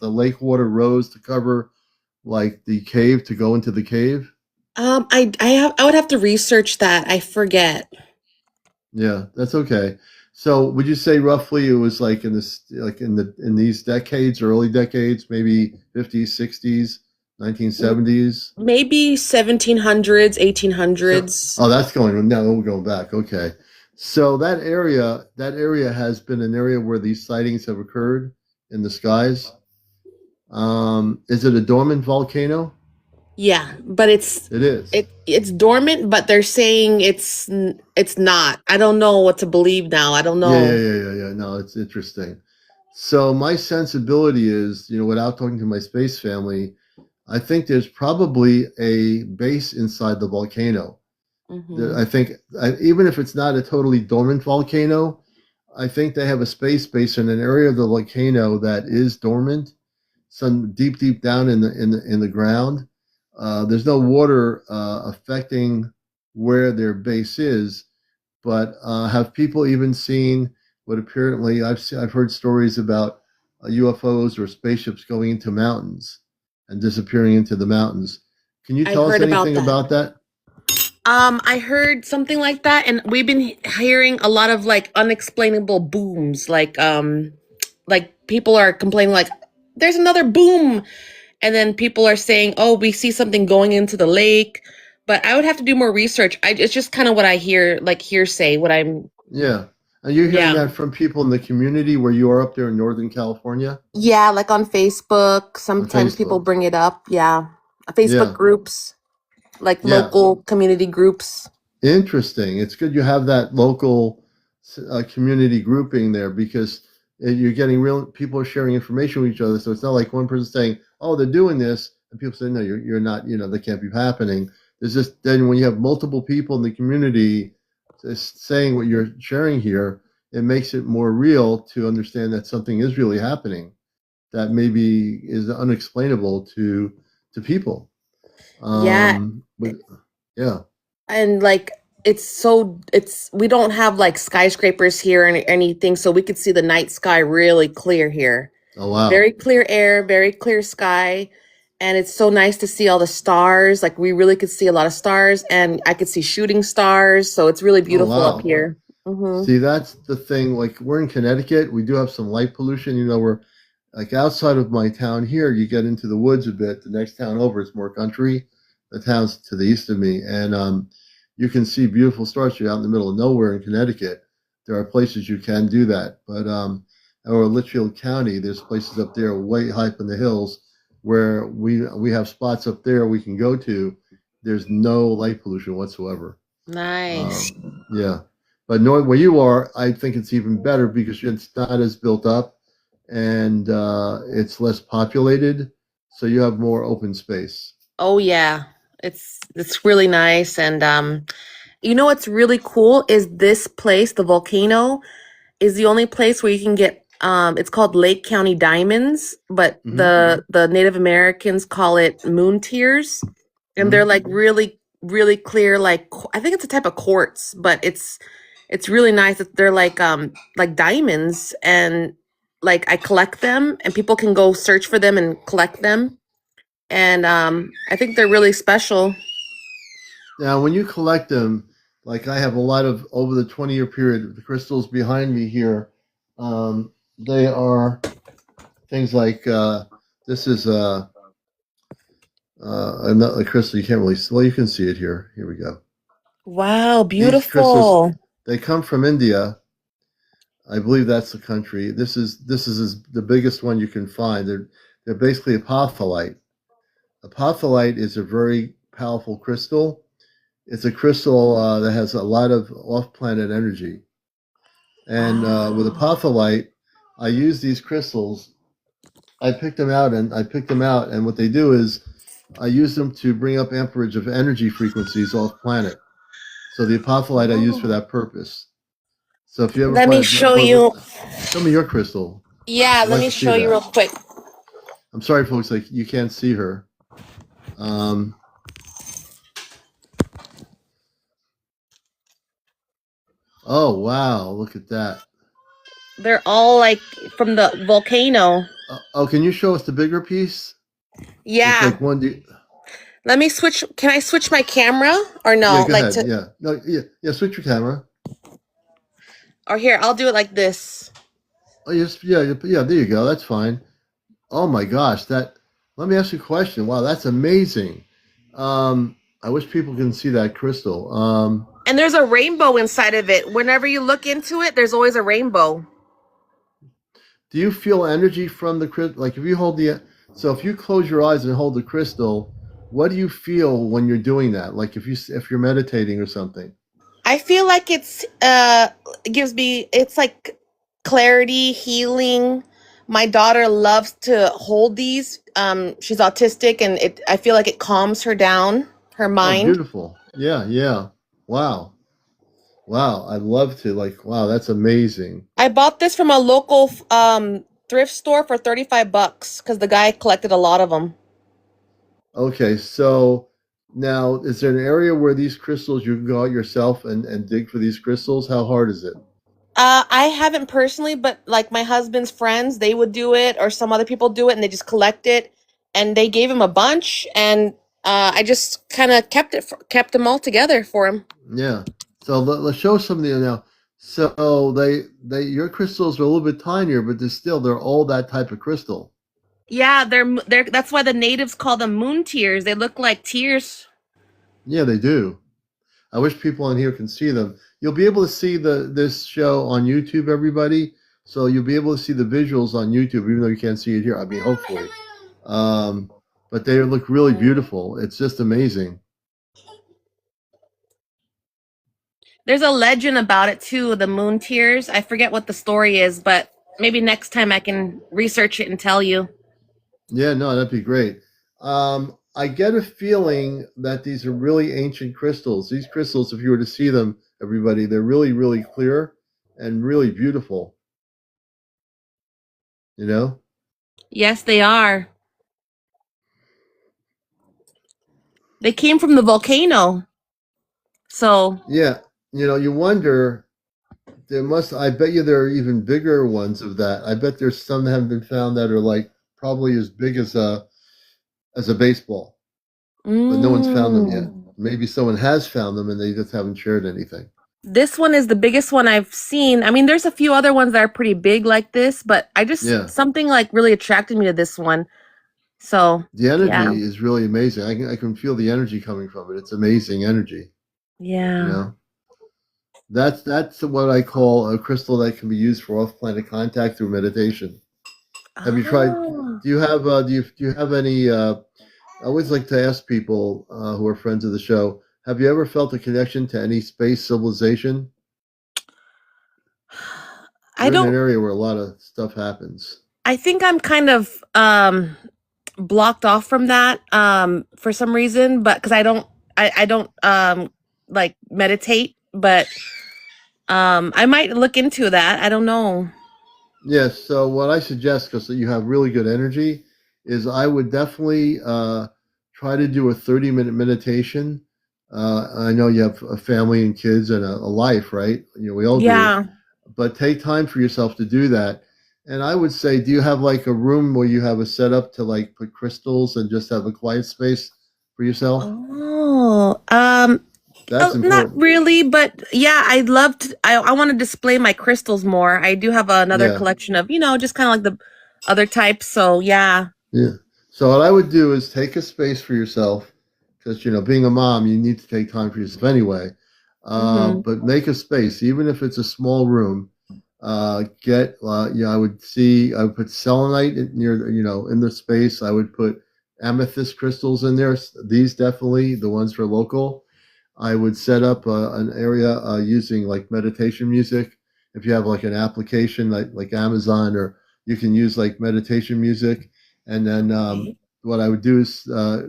lake water rose to cover like the cave to go into the cave? I would have to research that. I forget. Yeah, that's okay. So would you say roughly it was like in these decades, early decades, maybe 50s, 60s, M- 1970s? Maybe 1700s, So 1800s. oh that's going now we're going back. Okay. So that area has been an area where these sightings have occurred in the skies. Is it a dormant volcano? Yeah, but It is. it's dormant, but they're saying it's not. I don't know what to believe now. I don't Yeah, yeah, know. yeah, yeah, yeah. No, it's interesting. So my sensibility is, without talking to my space family, I think there's probably a base inside the volcano. Hmm. I think even if it's not a totally dormant volcano, I think they have a space base in an area of the volcano that is dormant, some deep, deep down in the ground. There's no water affecting where their base is, but have people even seen what apparently I've heard stories about UFOs or spaceships going into mountains and disappearing into the mountains. Can you I've tell us heard about anything that. about that? I heard something like that, and we've been hearing a lot of like unexplainable booms, like people are complaining like there's another boom, and then people are saying, "Oh, we see something going into the lake." But I would have to do more research. It's just kind of what I hear, like hearsay. What I'm, Yeah. Are you hearing yeah, that from people in the community where you are up there in Northern California yeah, like on Facebook. on Sometimes people Facebook? bring it up. Yeah, Facebook Yeah. groups, like Yeah. local community groups. Interesting. It's good you have that local community grouping there because you're getting real people are sharing information with each other. So it's not like one person saying, "Oh, they're doing this," and people say, "No, you're not. That can't be happening." There's just then when you have multiple people in the community saying what you're sharing here, it makes it more real to understand that something is really happening that maybe is unexplainable to people. Yeah, But yeah. and like it's we don't have like skyscrapers here and anything, so we could see the night sky really clear here. Oh wow. Very clear air, very clear sky, and it's so nice to see all the stars. Like we really could see a lot of stars, and I could see shooting stars, so it's really Oh beautiful up wow. here. Hmm. See, that's the thing. Like, we're in Connecticut. We do have some light pollution. We're like outside of my town here, you get into the woods a bit. The next town over is more country. The town's to the east of me. And you can see beautiful stars. You're out in the middle of nowhere in Connecticut. There are places you can do that. But, or Litchfield County, there's places up there way high up in the hills where we have spots up there we can go to. There's no light pollution whatsoever. Nice. Yeah, but knowing where you are, I think it's even better because it's not as built up and it's less populated, so you have more open space. Oh yeah, it's really nice, and you know what's really cool is this place, the volcano, is the only place where you can get it's called Lake County diamonds, but Hmm. the Native Americans call it moon tears, and they're Hmm. like really really clear, like I think it's a type of quartz, but it's really nice. They're like diamonds, and like I collect them and people can go search for them and collect them, and I think they're really special. Now, when you collect them, like I have a lot of over the 20-year period, the crystals behind me here, they are things like this is a crystal you can't really see. Well, you can see it here. Here we go. Wow, These crystals, beautiful. they come from India. I believe that's the country. This is the biggest one you can find. They're basically apophyllite. Apophyllite is a very powerful crystal. It's a crystal that has a lot of off-planet energy. And with Wow. apophyllite, I use these crystals. I picked them out, and what they do is I use them to bring up amperage of energy frequencies off planet. So the apophyllite I use for Oh. that purpose. So if you ever Let me find show well, you. show me your crystal. Yeah, I'd let like me to see show you real that. quick. I'm sorry, folks, like you can't see her. Um, oh wow, look at that. They're all like from the volcano. Oh, can you show us the bigger piece? It's Yeah. like one. Let me switch. Can I switch my camera or Yeah, no? go Like ahead. to, Yeah, no, yeah, yeah. Switch your camera. or here, I'll do it like this. Oh, yes, yeah, yeah. There you go. That's fine. Oh my gosh, that. Let me ask you a question. Wow, that's amazing. I wish people can see that crystal. And there's a rainbow inside of it. Whenever you look into it, there's always a rainbow. Do you feel energy from the crystal? Like if you hold the, so if you close your eyes and hold the crystal, what do you feel when you're doing that? Like if you're meditating or something? I feel like it gives me it's like clarity, healing. My daughter loves to hold these. She's autistic and it I feel like it calms her down, her Oh, mind. beautiful. Yeah, yeah. Wow, wow. I'd love to. Like, wow, that's amazing. I bought this from a local thrift store for 35 bucks cuz the guy collected a lot of them. Okay, so now is there an area where these crystals you can go out yourself and dig for these crystals? How hard is it? I haven't personally, but like my husband's friends, they would do it, or some other people do it, and they just collect it. And they gave him a bunch, and I just kind of kept them all together for him. Yeah. So let's show something now. So they your crystals are a little bit tinier, but they're all that type of crystal. Yeah, they're. That's why the natives call them moon tears. They look like tears. Yeah, they do. I wish people on here can see them. You'll be able to see the this show on YouTube, everybody. So you'll be able to see the visuals on YouTube, even though you can't see it here. I mean, hopefully. Um, but they look really beautiful. It's just amazing. There's a legend about it too. The moon tears. I forget what the story is, but maybe next time I can research it and tell you. Yeah, no, that'd be great. I get a feeling that these are really ancient crystals. These crystals, if you were to see them, everybody, they're really, really clear and really beautiful. You know? Yes, they are. They came from the volcano. So Yeah. You wonder. I bet you there are even bigger ones of that. I bet there's some that haven't been found that are like probably as big as a baseball, but no one's found them yet. Mm. Maybe someone has found them and they just haven't shared anything. This one is the biggest one I've seen. I mean, there's a few other ones that are pretty big like this, but I just Yeah. something like really attracted me to this one. So, The yeah. energy is really amazing. I can feel the energy coming from it. It's amazing energy, you Yeah. know. That's what I call a crystal that can be used for off-planet contact through meditation. Have you tried Oh. do you have any I always like to ask people who are friends of the show, have you ever felt a connection to any space civilization? I We're in an don't area where a lot of stuff happens. I think I'm kind of blocked off from that for some reason, but cuz I don't like meditate, but I might look into that. I don't know. Yes. So what I suggest, because you have really good energy, is I would definitely try to do a 30-minute meditation. I know you have a family and kids and a life, right? We all do. Yeah. But take time for yourself to do that. And I would say, do you have like a room where you have a setup to like put crystals and just have a quiet space for yourself? Oh, That's oh, not important. really, but yeah, I'd love to. I want to display my crystals more. I do have another Yeah. collection of, just kind of like the other types. So yeah. Yeah. So what I would do is take a space for yourself, because being a mom, you need to take time for yourself anyway. Mm-hmm. But make a space, even if it's a small room. I would put selenite near, in the space. I would put amethyst crystals in there. These definitely, the ones for local. I would set up an area using like meditation music. If you have like an application like Amazon, or you can use like meditation music. And then Okay. what I would do is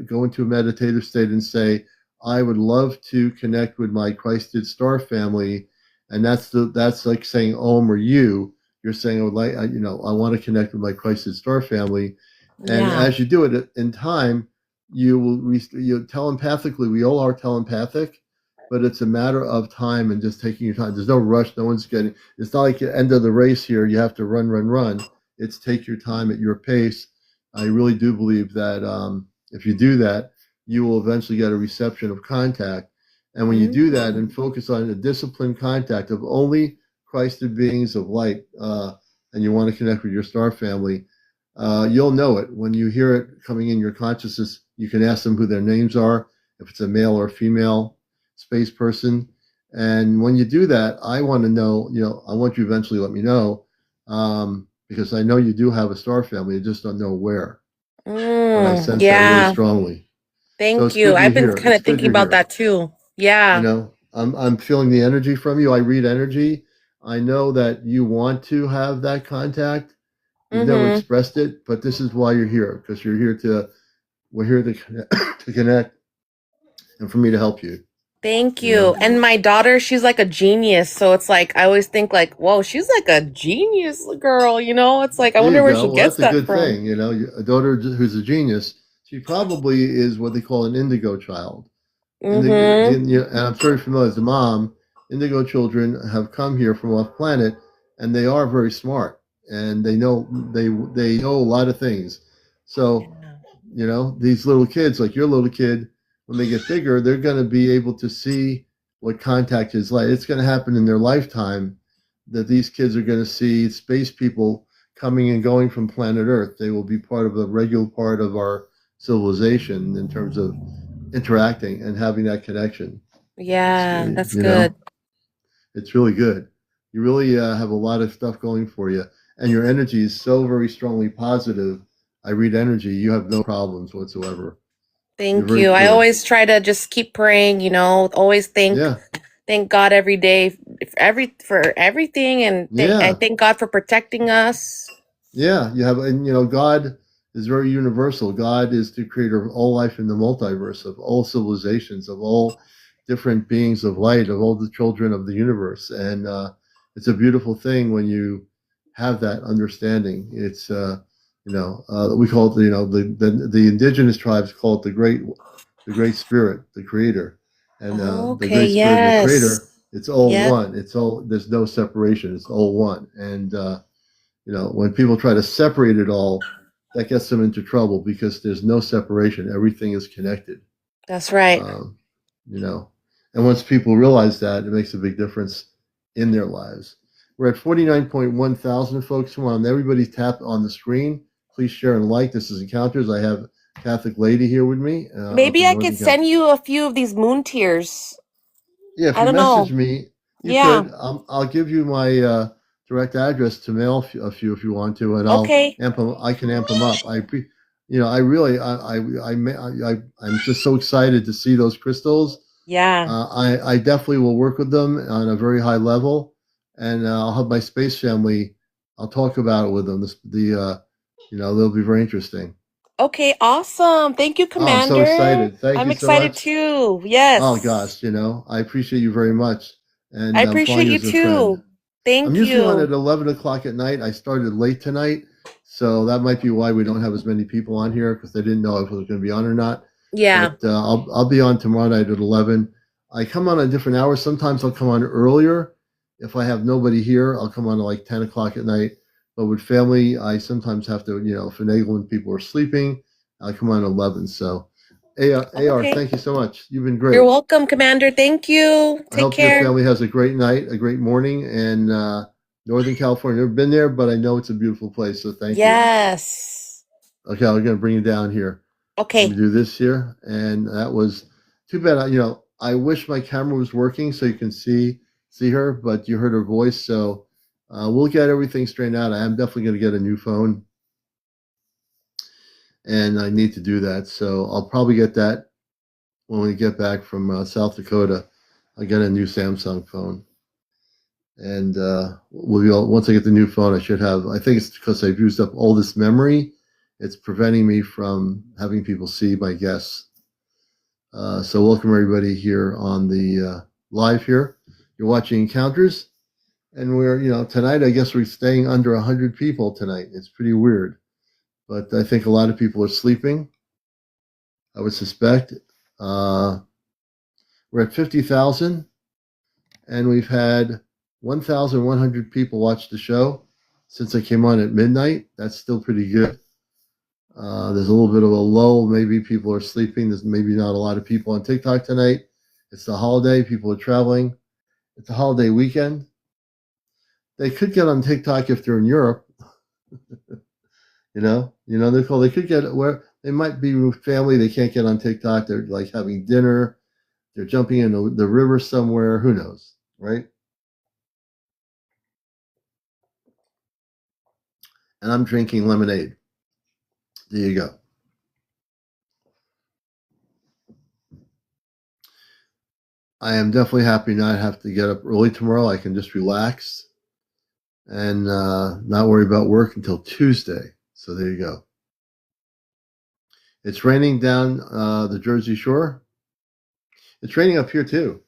go into a meditative state and say, I would love to connect with my Christed Star family. And that's like saying Om or you. You're saying I would like, I want to connect with my Christed Star family. And Yeah. as you do it in time, you telepathically, we all are telepathic, but it's a matter of time and just taking your time. There's no rush. No one's getting. It's not like the end of the race here. You have to run, run, run. It's take your time at your pace. I really do believe that if you do that, you will eventually get a reception of contact. And when you do that Mm. and focus on a disciplined contact of only Christed beings of light, and you want to connect with your star family, you'll know it when you hear it coming in your consciousness. You can ask them who their names are, if it's a male or female space person. And when you do that, I want to know, I want you eventually let me know, because I know you do have a star family. I just don't know where, but I sense that really Yeah. strongly. So Thank it's you. good you're I've been here. kind It's of good thinking you're about here. that too. Yeah. I'm feeling the energy from you. I read energy. I know that you want to have that contact. You've never Mm-hmm. expressed it, but this is why you're here, because we're here to to connect, and for me to help you. Thank You you. know, And my daughter, she's like a genius. So it's like I always think like, whoa, she's like a genius girl, It's like I there wonder you where go. she Well, gets that's a that good from. thing. A daughter who's a genius, she probably is what they call an indigo child. Mm-hmm. And I'm very familiar as a mom. Indigo children have come here from off planet, and they are very smart, and they know a lot of things. So Yeah. these little kids, like your little kid, when they get bigger, they're going to be able to see what contact is like. It's going to happen in their lifetime that these kids are going to see space people coming and going from planet Earth. They will be part of a regular part of our civilization in terms of interacting and having that connection. It's Yeah, that's you good. know, it's really good. You really have a lot of stuff going for you, and your energy is so very strongly positive. I read energy. You have no problems whatsoever. You're Thank very you. I clear. always try to just keep praying, always Yeah, thank God every day for everything, and I yeah. thank God for protecting us. Yeah, you have, and God is very universal. God is the creator of all life in the multiverse, of all civilizations, of all different beings of light, of all the children of the universe. And it's a beautiful thing when you have that understanding. It's, we call it, the indigenous tribes call it the great spirit, the creator. And the Okay, great spirit and the yes. creator, it's all Yep. one. There's no separation. It's all one. And, when people try to separate it all, that gets them into trouble because there's no separation. Everything is connected. That's right. Um, you know, and once people realize that, it makes a big difference in their lives. We're at 49.1 thousand folks. Come on, everybody tap on the screen. Please share and like. This is Encounters. I have Catholic lady here with me up Maybe in I could Northern California. send you a few of these moon tears. Yeah, if I you don't message know. me, you Yeah. could. I'll give you my direct address to mail a few if you want to, and I'll Okay. amp them. I can amp them up. I really, I'm just so excited to see those crystals. Yeah. I definitely will work with them on a very high level, and I'll have my space family. I'll talk about it with them. They'll be very interesting. Okay, awesome. Thank you, Oh, I'm so Commander. excited. Thank I'm you so excited much. too. Oh Yes. gosh, I appreciate you very much, I and I'm calling appreciate you you as a friend. too. I'm Thank usually on you. at 11 o'clock at night. I started late tonight, so that might be why we don't have as many people on here because they didn't know if I was going to be on or not. Yeah. But I'll be on tomorrow night at 11. I come on different hours. Sometimes I'll come on earlier. If I have nobody here, I'll come on at like 10 o'clock at night. But with family, I sometimes have to, finagle when people are sleeping. I come on at 11. So AR, Okay. thank you so much. You've been You're great. welcome, Commander. Thank you. I Take hope your care. family has a great night, a great morning, and Northern California. Never been there, but I know it's a beautiful place. So thank you. Yes. Okay, I'm going to bring you down here. Let me Okay. do this here, and that was too bad. I wish my camera was working so you can see her, but you heard her voice. So we'll get everything straightened out. I am definitely going to get a new phone, and I need to do that. So I'll probably get that when we get back from South Dakota. I get a new Samsung phone. And once I get the new phone, I should have. I think it's because I've used up all this memory. It's preventing me from having people see my guests. So welcome everybody here on the live here. You're watching Encounters, and we're tonight. I guess we're staying under 100 people tonight. It's pretty weird, but I think a lot of people are sleeping. I would suspect. We're at 50,000. And we've had 1,100 people watch the show since I came on at midnight. That's still pretty good. There's a little bit of a lull. Maybe people are sleeping. There's maybe not a lot of people on TikTok tonight. It's the holiday. People are traveling. It's a holiday weekend. They could get on TikTok if they're in Europe. They could get where they might be with family. They can't get on TikTok. They're like having dinner. They're jumping in the river somewhere. Who knows, right? And I'm drinking lemonade. There you go. I am definitely happy not have to get up early tomorrow. I can just relax and not worry about work until Tuesday. So there you go. It's raining down the Jersey Shore. It's raining up here too.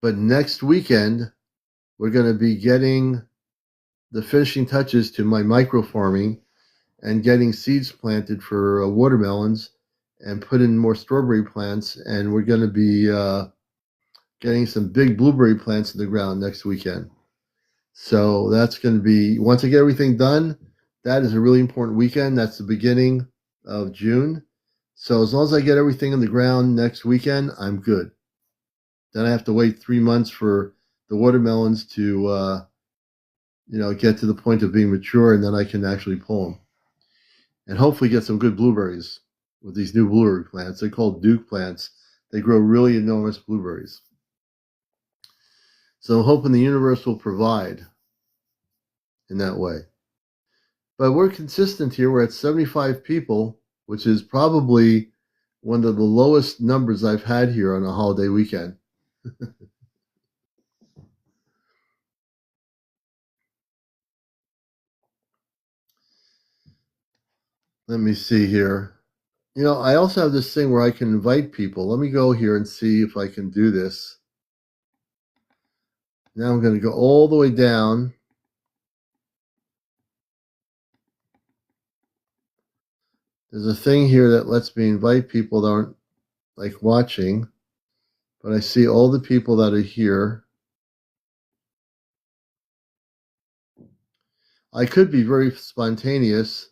But next weekend, we're going to be getting the finishing touches to my micro farming and getting seeds planted for watermelons and put in more strawberry plants. And we're going to be getting some big blueberry plants in the ground next weekend. So that's going to be, once I get everything done, that is a really important weekend. That's the beginning of June. So as long as I get everything in the ground next weekend, I'm good. Then I have to wait 3 months for the watermelons to, get to the point of being mature, and then I can actually pull them. And hopefully get some good blueberries with these new blueberry plants. They're called Duke plants. They grow really enormous blueberries. So I'm hoping the universe will provide in that way. But we're consistent here. We're at 75 people, which is probably one of the lowest numbers I've had here on a holiday weekend. Let me see here. I also have this thing where I can invite people. Let me go here and see if I can do this. Now I'm going to go all the way down. There's a thing here that lets me invite people that aren't like watching, but I see all the people that are here. I could be very spontaneous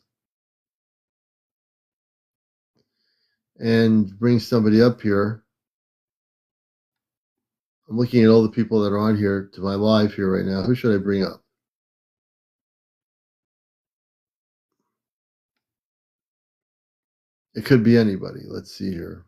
and bring somebody up here. I'm looking at all the people that are on here to my live here right now. Who should I bring up? It could be anybody. Let's see here.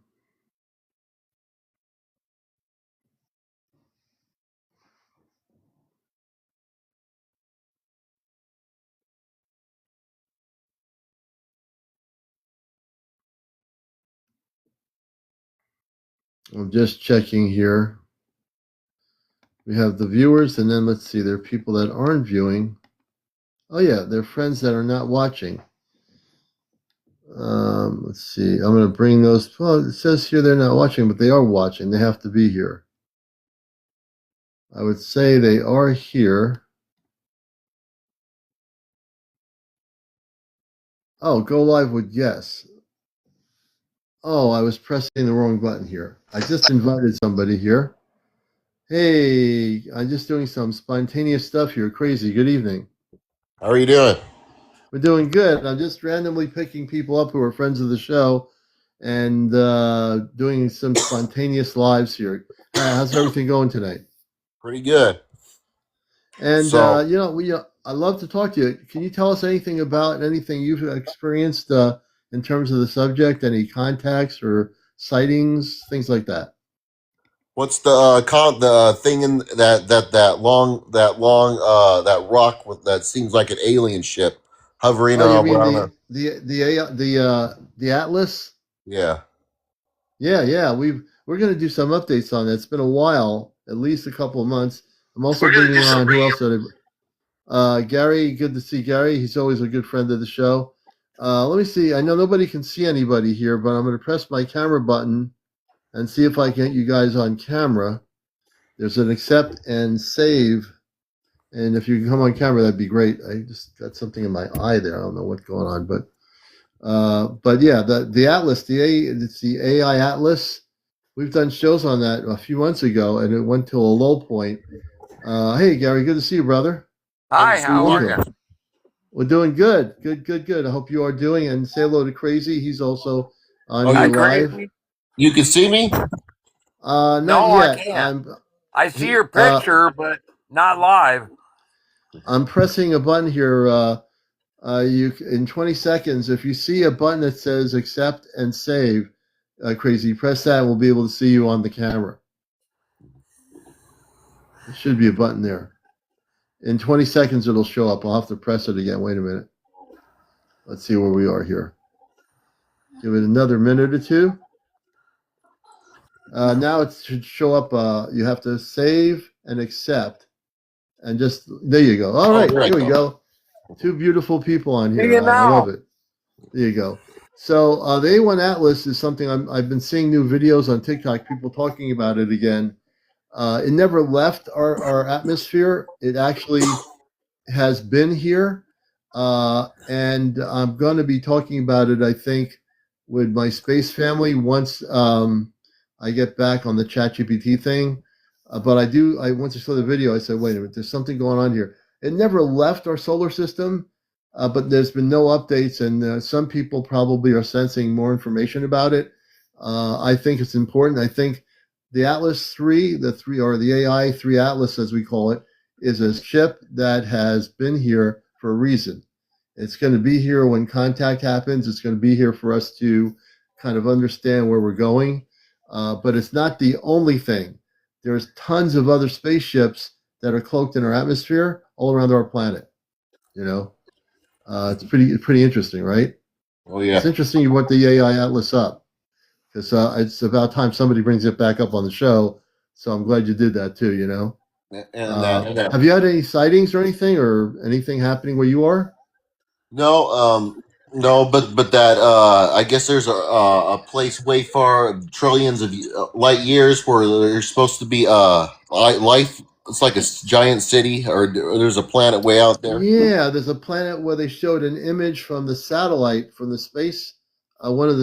I'm just checking here. We have the viewers, and then let's see. There are people that aren't viewing. Oh, yeah, they're friends that are not watching. Let's see. I'm going to bring those. Well, it says here they're not watching, but they are watching. They have to be here. I would say they are here. Oh, go live with yes. Oh, I was pressing the wrong button here. I just invited somebody here. Hey, I'm just doing some spontaneous stuff here. Crazy. Good evening. How are you doing? We're doing good. I'm just randomly picking people up who are friends of the show. and doing some spontaneous lives here. How's everything going tonight? Pretty good. And So, I love to talk to you. Can you tell us anything about anything you've experienced in terms of the subject? Any contacts or sightings, things like that? what's the the thing in that rock with that seems like an alien ship hovering Oh, you mean around a the Atlas? yeah. Yeah. We're going to do some updates on it. It's been a while, at least a couple of months. I'm also bringing on who else? Gary, good to see Gary. He's always a good friend of the show. Let me see. I know nobody can see anybody here, but I'm going to press my camera button and see if I can get you guys on camera. There's an accept and save. And if you can come on camera, that'd be great. I just got something in my eye there. I don't know what's going on, but yeah, the Atlas, it's the AI Atlas. We've done shows on that a few months ago, and it went to a low point. Hey, Gary, good to see you, brother. Good to Hi, see how are you. you? Welcome. We're doing good. Good. I hope you are doing. And say hello to Crazy. He's also on Oh, here Hi, live. Crazy. you can see me? Not No, I yet. can't. I see your Uh, picture, but not live. I'm pressing a button here. You in 20 seconds, if you see a button that says accept and save, Crazy, press that, and we'll be able to see you on the camera. There should be a button there. In 20 seconds, it'll show up. I'll have to press it again. Wait a minute. Let's see where we are here. Give it another minute or two. Now it should show up. You have to save and accept, and just there you go. All Oh, right, there I there we go. go. Two beautiful people on See here. you I love now. it. There you go. So the A1 Atlas is something I've been seeing new videos on TikTok. People talking about it again. It never left our atmosphere. It actually has been here, and I'm going to be talking about it. I think with my space family once I get back on the ChatGPT thing. But I once I saw the video, I said, "Wait a minute, there's something going on here." It never left our solar system, but there's been no updates, and some people probably are sensing more information about it. I think it's important. I think the Atlas 3, the 3 or the AI 3 Atlas as we call it, is a ship that has been here for a reason. It's going to be here when contact happens. It's going to be here for us to kind of understand where we're going. But it's not the only thing. There's tons of other spaceships that are cloaked in our atmosphere all around our planet. You know, it's pretty interesting, right? Oh It's yeah. interesting you brought the AI Atlas up because it's about time somebody brings it back up on the show. So I'm glad you did that too. You know. And that Have you had any sightings or anything happening where you are? no, no, but that I guess there's a place way far trillions of light years where there's supposed to be life. It's like a giant city, or there's a planet way out there. Yeah, there's a planet where they showed an image from the satellite from the space, one of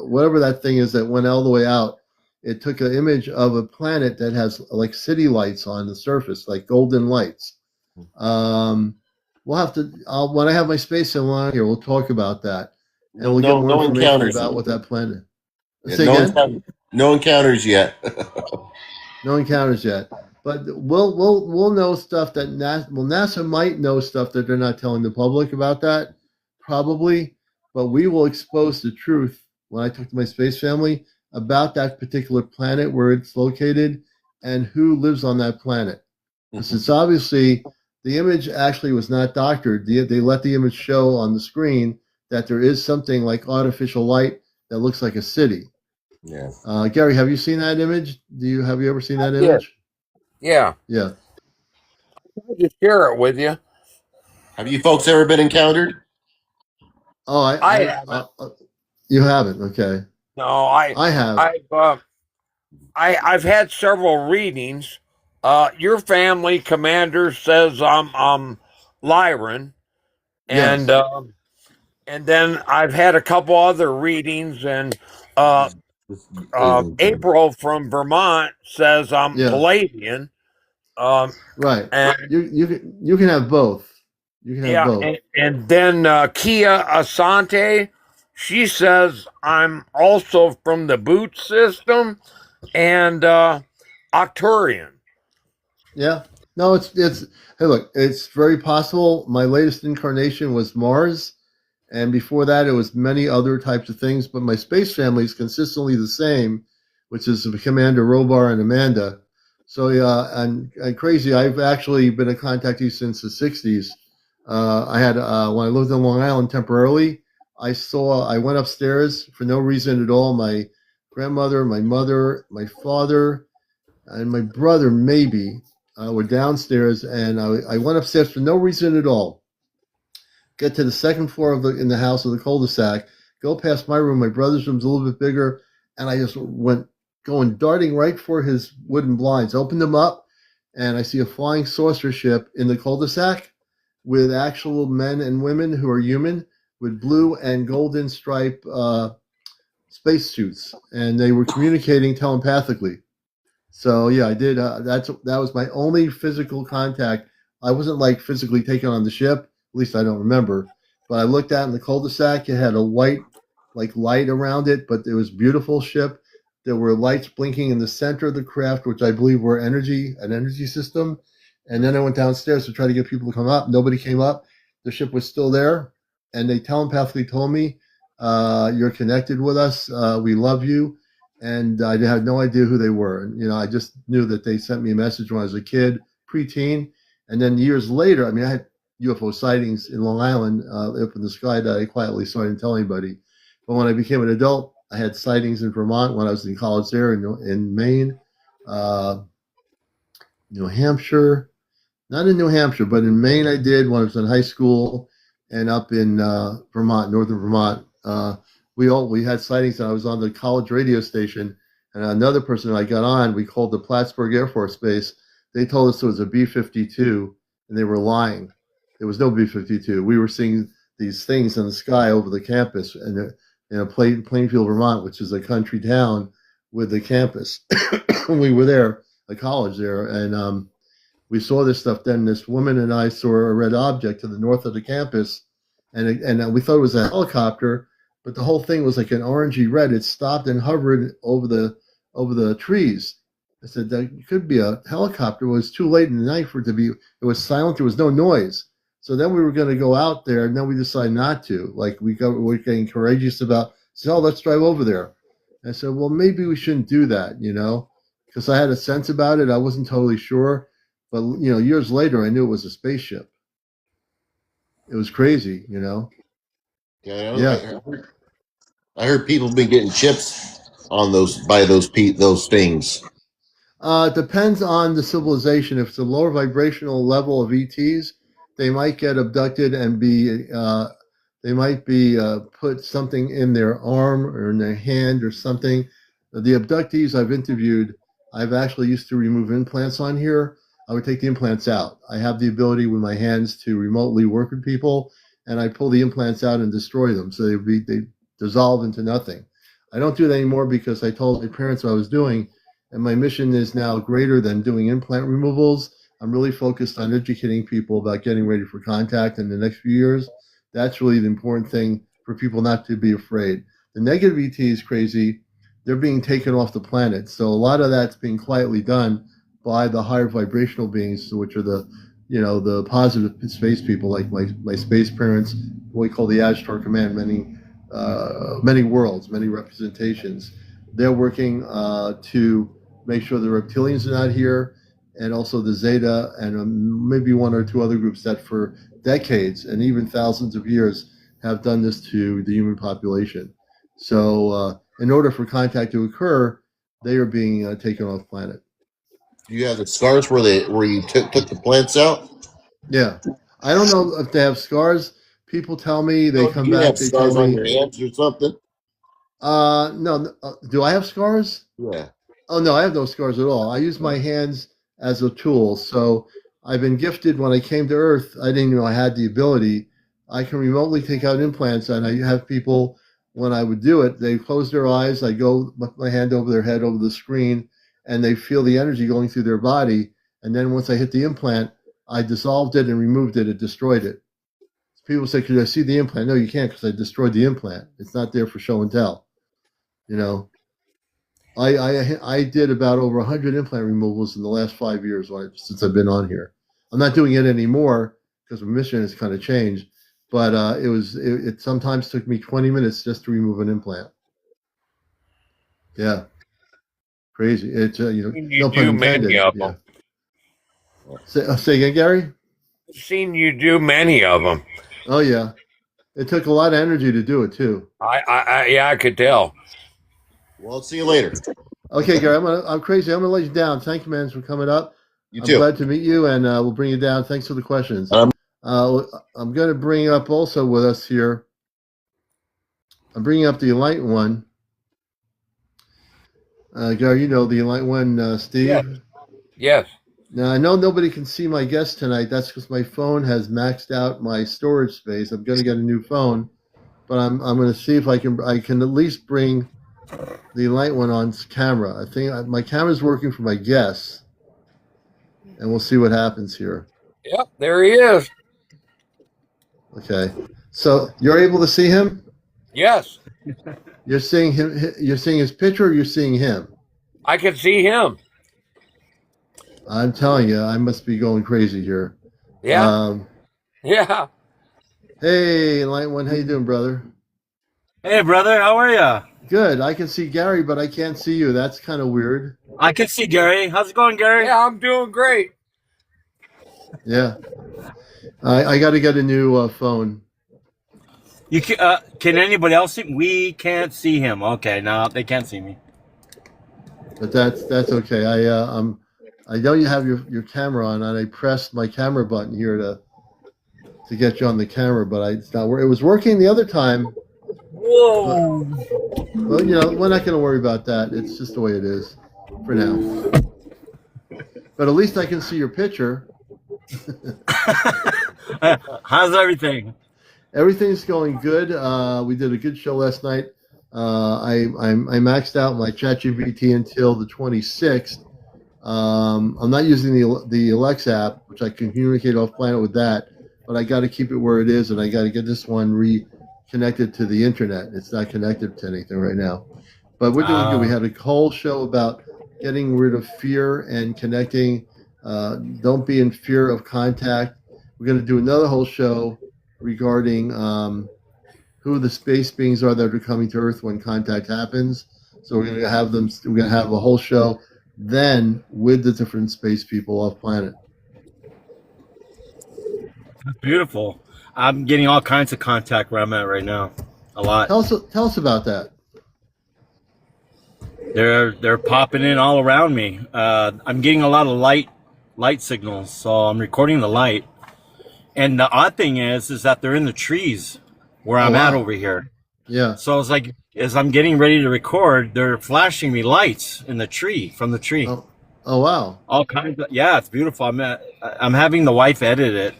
whatever that thing is that went all the way out. It took an image of a planet that has like city lights on the surface, like golden lights. Um, we'll have to when I have my space on here, we'll talk about that, and No, we'll get no, more no information encounters. about what that planet. Yeah, Say again. no encounters yet. No encounters yet, but we'll know stuff that NASA might know stuff that they're not telling the public about that, probably. But we will expose the truth when I talk to my space family about that particular planet, where it's located, and who lives on that planet. Because it's obviously the image actually was not doctored. They let the image show on the screen that there is something like artificial light that looks like a city. Yeah. Gary, have you seen that image? Have you ever seen I that did. image? Yeah. Yeah. I'll just share it with you. Have you folks ever been encountered? Oh, I haven't. you haven't. Okay. No, I have. I've, I've had several readings. Your family commander says I'm Lyran, and Yes. and then I've had a couple other readings, and This alien thing. April from Vermont says I'm Yeah. Palladian. Um, Right. and You can have both. You can have yeah, both. and then Kia Asante. She says I'm also from the boot system and Octurian. Yeah. No, it's hey look, it's very possible. My latest incarnation was Mars, and before that it was many other types of things, but my space family is consistently the same, which is Commander Robar and Amanda. So yeah, and crazy, I've actually been a contactee since the '60s. I had when I lived in Long Island temporarily, I went upstairs for no reason at all. My grandmother, my mother, my father, and my brother maybe were downstairs, and I went upstairs for no reason at all. Get to the second floor of the in the house of the cul-de-sac, go past my room. My brother's room's a little bit bigger, and I just went going darting right for his wooden blinds. Opened them up, and I see a flying saucer ship in the cul-de-sac with actual men and women who are human with blue and golden stripe spacesuits, and they were communicating telepathically. So yeah, I did. That was my only physical contact. I wasn't like physically taken on the ship. At least I don't remember. But I looked out in the cul-de-sac. It had a white like light around it, but it was a beautiful ship. There were lights blinking in the center of the craft, which I believe were an energy system. And then I went downstairs to try to get people to come up. Nobody came up. The ship was still there, and they telepathically told me, "You're connected with us. We love you." And I had no idea who they were. You know, I just knew that they sent me a message when I was a kid, preteen, and then years later. I mean, I had UFO sightings in Long Island up in the sky that I quietly saw. I didn't tell anybody. But when I became an adult, I had sightings in Vermont when I was in college there in Maine, uh, New Hampshire, not in New Hampshire, but in Maine, I did when I was in high school, and up in Vermont, northern Vermont. We had sightings. And I was on the college radio station, and another person I got on. We called the Plattsburgh Air Force Base. They told us it was a B-52, and they were lying. There was no B-52. We were seeing these things in the sky over the campus, and in a Plainfield, Vermont, which is a country town with the campus. We were there, a college there, and we saw this stuff. Then this woman and I saw a red object to the north of the campus, and we thought it was a helicopter, but the whole thing was like an orangey red. It stopped and hovered over the trees. I said that could be a helicopter. It was too late in the night for it to be. It was silent. There was no noise. So then we were going to go out there, and then we decided not to. Like we're getting courageous about. So let's drive over there. And I said, well, maybe we shouldn't do that, because I had a sense about it. I wasn't totally sure. But years later, I knew it was a spaceship. It was crazy. Yeah, Yeah. I heard people been getting chips on those things. Depends on the civilization. If it's a lower vibrational level of ETs, they might get abducted and they might be put something in their arm or in their hand or something. The abductees I've interviewed, I've actually used to remove implants on here. I would take the implants out. I have the ability with my hands to remotely work with people, and I pull the implants out and destroy them. So they dissolve into nothing. I don't do that anymore because I told my parents what I was doing, and my mission is now greater than doing implant removals. I'm really focused on educating people about getting ready for contact in the next few years. That's really the important thing for people not to be afraid. The negative ET is crazy. They're being taken off the planet. So a lot of that's being quietly done by the higher vibrational beings, which are the positive space people like my space parents, what we call the Ashtar Command, many worlds, many representations. They're working to make sure the reptilians are not here, and also the Zeta, and maybe one or two other groups that for decades and even thousands of years have done this to the human population. So, in order for contact to occur, they are being taken off planet. Do you have the scars where you took the plants out? Yeah, I don't know if they have scars. People tell me they No, do come you back. have They tell scars on me, your hands or something? no. Do I have scars? Yeah. Oh no, I have no scars at all. I use my hands as a tool. So I've been gifted when I came to Earth. I didn't know I had the ability. I can remotely take out implants, and I have people when I would do it, they close their eyes. I go with my hand over their head over the screen, and they feel the energy going through their body. And then once I hit the implant, I dissolved it and removed it. It destroyed it. people say, "Could I see the implant?" No, you can't because I destroyed the implant. It's not there for show and tell. You know, I did about over 100 implant removals in the last 5 years since I've been on here. I'm not doing it anymore because my mission has kind of changed. But it sometimes took me 20 minutes just to remove an implant. Yeah, crazy. It's You no pun do many intended. of Yeah. them. Say again, Gary. I've seen you do many of them. Oh yeah, it took a lot of energy to do it too. Yeah, I could tell. Well, see you later. Okay, Gary, I'm crazy. I'm gonna let you down. Thank you, man, for coming up. You I'm too. glad to meet you, and we'll bring you down. Thanks for the questions. Um, I'm going to bring up also with us here. I'm bringing up the Enlighten1. Gary, you know the Enlighten1, Steve. Yes. Now I know nobody can see my guest tonight. That's because my phone has maxed out my storage space. I'm going to get a new phone, but I'm going to see if I can at least bring the Enlighten1 on camera. I think my camera's working for my guests, and we'll see what happens here. Yep, there he is. Okay, so you're able to see him. Yes, You're seeing him. You're seeing his picture. Or you're seeing him. I can see him. I'm telling you, I must be going crazy here. Yeah. Yeah. Hey, Enlighten1, how you doing, brother? Hey, brother, how are ya? Good. I can see Gary, but I can't see you. That's kind of weird. I can see Gary. How's it going, Gary? Yeah, I'm doing great. Yeah. I got to get a new phone. You can anybody else see? We can't see him. Okay, no, they can't see me. But that's okay. I know you have your camera on, and I pressed my camera button here to get you on the camera, but it's not. It was working the other time. Whoa! Well, we're not going to worry about that. It's just the way it is for now. But at least I can see your picture. How's everything? Everything's going good. We did a good show last night. I maxed out my ChatGPT until the 26th. I'm not using the Alexa app, which I can communicate off planet with that, but I got to keep it where it is, and I got to get this one reconnected to the internet. It's not connected to anything right now, but we're doing good. We had a whole show about getting rid of fear and connecting. Don't be in fear of contact. We're going to do another whole show regarding who the space beings are that are coming to Earth when contact happens. So we're going to have them. We're going to have a whole show then with the different space people off planet. Beautiful. I'm getting all kinds of contact where I'm at right now. A lot. Tell us about that. They're popping in all around me. I'm getting a lot of light signals, so I'm recording the light. And the odd thing is that they're in the trees where I'm at over here. Yeah. So it's like as I'm getting ready to record, they're flashing me lights in the tree from the tree. Oh wow. All kinds of, yeah, it's beautiful. I'm having the wife edit it.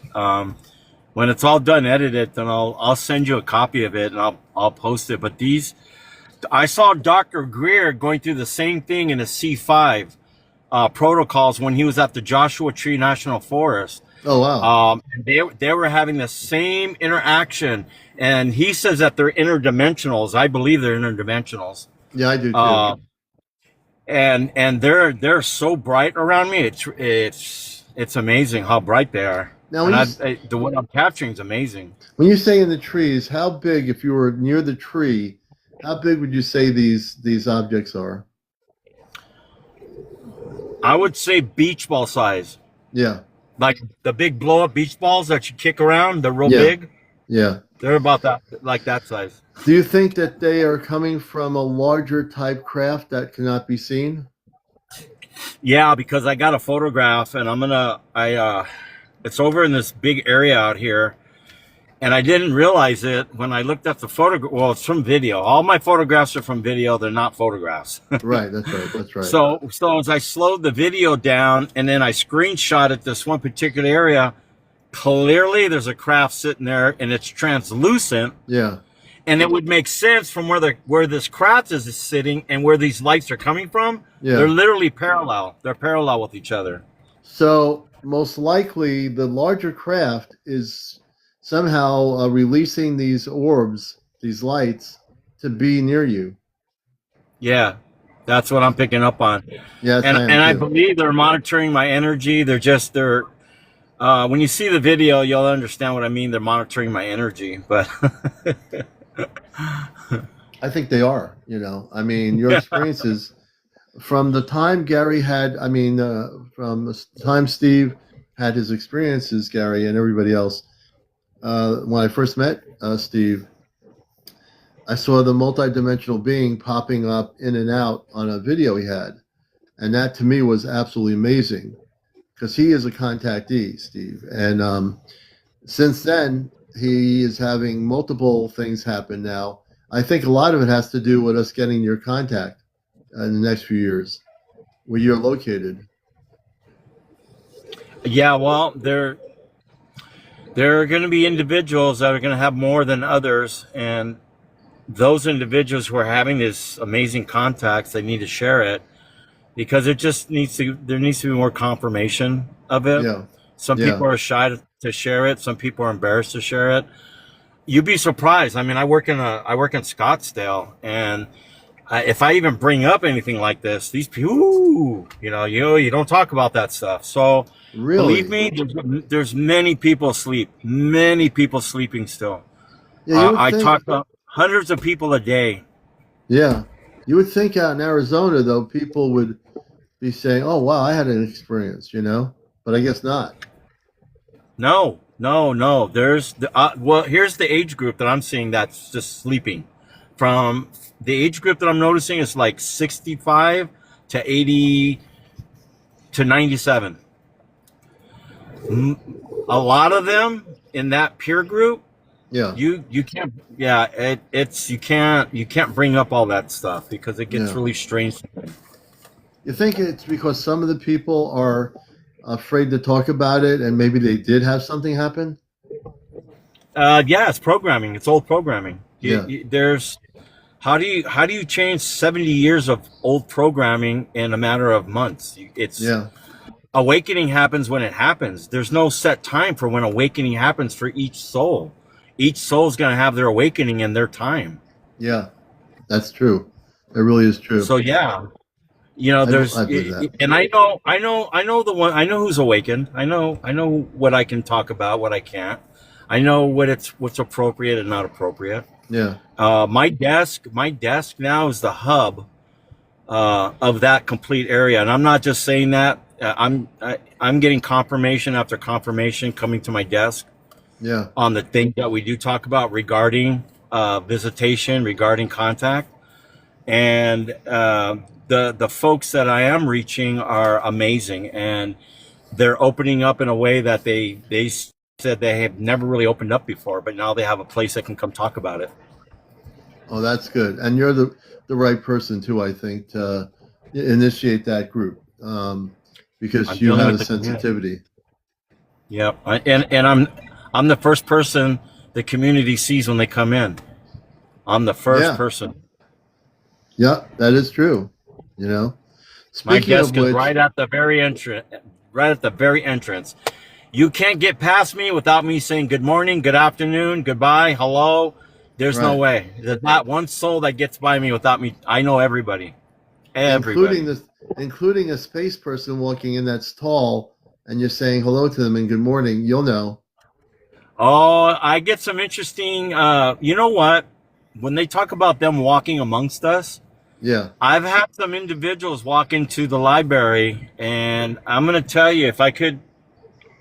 When it's all done, edit it, then I'll send you a copy of it and I'll post it. But I saw Dr. Greer going through the same thing in a C5 protocols when he was at the Joshua Tree National Forest. Oh wow. They were having the same interaction, and he says that they're interdimensionals. I believe they're interdimensionals. Yeah, I do too. And they're so bright around me. It's amazing how bright they are. Now, what I'm capturing is amazing. When you say in the trees, how big? If you were near the tree, how big would you say these objects are? I would say beach ball size. Yeah. Like the big blow up beach balls that you kick around. They're real big. Yeah. They're about that, like that size. Do you think that they are coming from a larger type craft that cannot be seen? Yeah, because I got a photograph, and it's over in this big area out here, and I didn't realize it when I looked at the photograph. Well, it's from video. All my photographs are from video. They're not photographs. Right. That's right. So as I slowed the video down and then I screenshotted this one particular area, clearly there's a craft sitting there and it's translucent. Yeah. And it would make sense from where this craft is sitting and where these lights are coming from. Yeah. They're literally parallel. They're parallel with each other. So most likely the larger craft is somehow releasing these orbs, these lights, to be near you. Yeah, that's what I'm picking up on. Yes, I am And I too. believe they're monitoring my energy. They're when you see the video, you'll understand what I mean. They're monitoring my energy, but I think they are. I mean, your yeah, experiences from the time Gary had, I mean, from the time Steve had his experiences, Gary and everybody else. When I first met Steve, I saw the multidimensional being popping up in and out on a video he had. And that to me was absolutely amazing because he is a contactee, Steve. And since then, he is having multiple things happen now. I think a lot of it has to do with us getting your contact in the next few years where you're located. yeah. Well, there are going to be individuals that are going to have more than others, and those individuals who are having this amazing contacts, they need to share it because it just needs to. There needs to be more confirmation of it. Yeah. Some Yeah. people are shy to share it. Some people are embarrassed to share it. You'd be surprised. I mean, I work in Scottsdale, and if I even bring up anything like this, these people, ooh, you don't talk about that stuff. So believe Really? me, there's many people asleep, many people sleeping still. Yeah, you would I think. talk to hundreds of people a day. Yeah. You would think out in Arizona, though, people would be saying, oh, wow, I had an experience, but I guess not. No, no, no. There's well, here's the age group that I'm seeing that's just sleeping. From the age group that I'm noticing is like 65 to 80 to 97. A lot of them in that peer group, Yeah. you can't. Yeah, it's you can't bring up all that stuff because it gets Yeah. really strange. You think it's because some of the people are afraid to talk about it and maybe they did have something happen? Yeah, it's programming. It's old programming. Yeah. There's how do you change 70 years of old programming in a matter of months? It's Yeah. awakening happens when it happens. There's no set time for when awakening happens for each soul. Each soul is going to have their awakening in their time. Yeah. That's true. It really is true. So yeah, I believe that. and I know the one. I know who's awakened. I know what I can talk about, what I can't. I know what's appropriate and not appropriate. Yeah. My desk now is the hub of that complete area, and I'm not just saying that. I'm getting confirmation after confirmation coming to my desk Yeah. on the things that we do talk about regarding visitation, regarding contact, and the folks that I am reaching are amazing, and they're opening up in a way that they said they have never really opened up before, but now they have a place that can come talk about it. Oh, that's good. And you're the right person too, I think, to initiate that group because I'm you dealing have a with the community. sensitivity. Yep, and I'm the first person the community sees when they come in. I'm the first Yeah. person. Yeah, that is true. My Speaking of desk is which, right at the very entrance. Right at the very entrance. You can't get past me without me saying good morning, good afternoon, goodbye, hello. There's no right, way. There's not one soul that gets by me without me. I know everybody. including Everybody. this, including a space person walking in that's tall, and you're saying hello to them and good morning, you'll know. Oh, I get some interesting, you know what? When they talk about them walking amongst us, Yeah. I've had some individuals walk into the library, and I'm going to tell you if I could.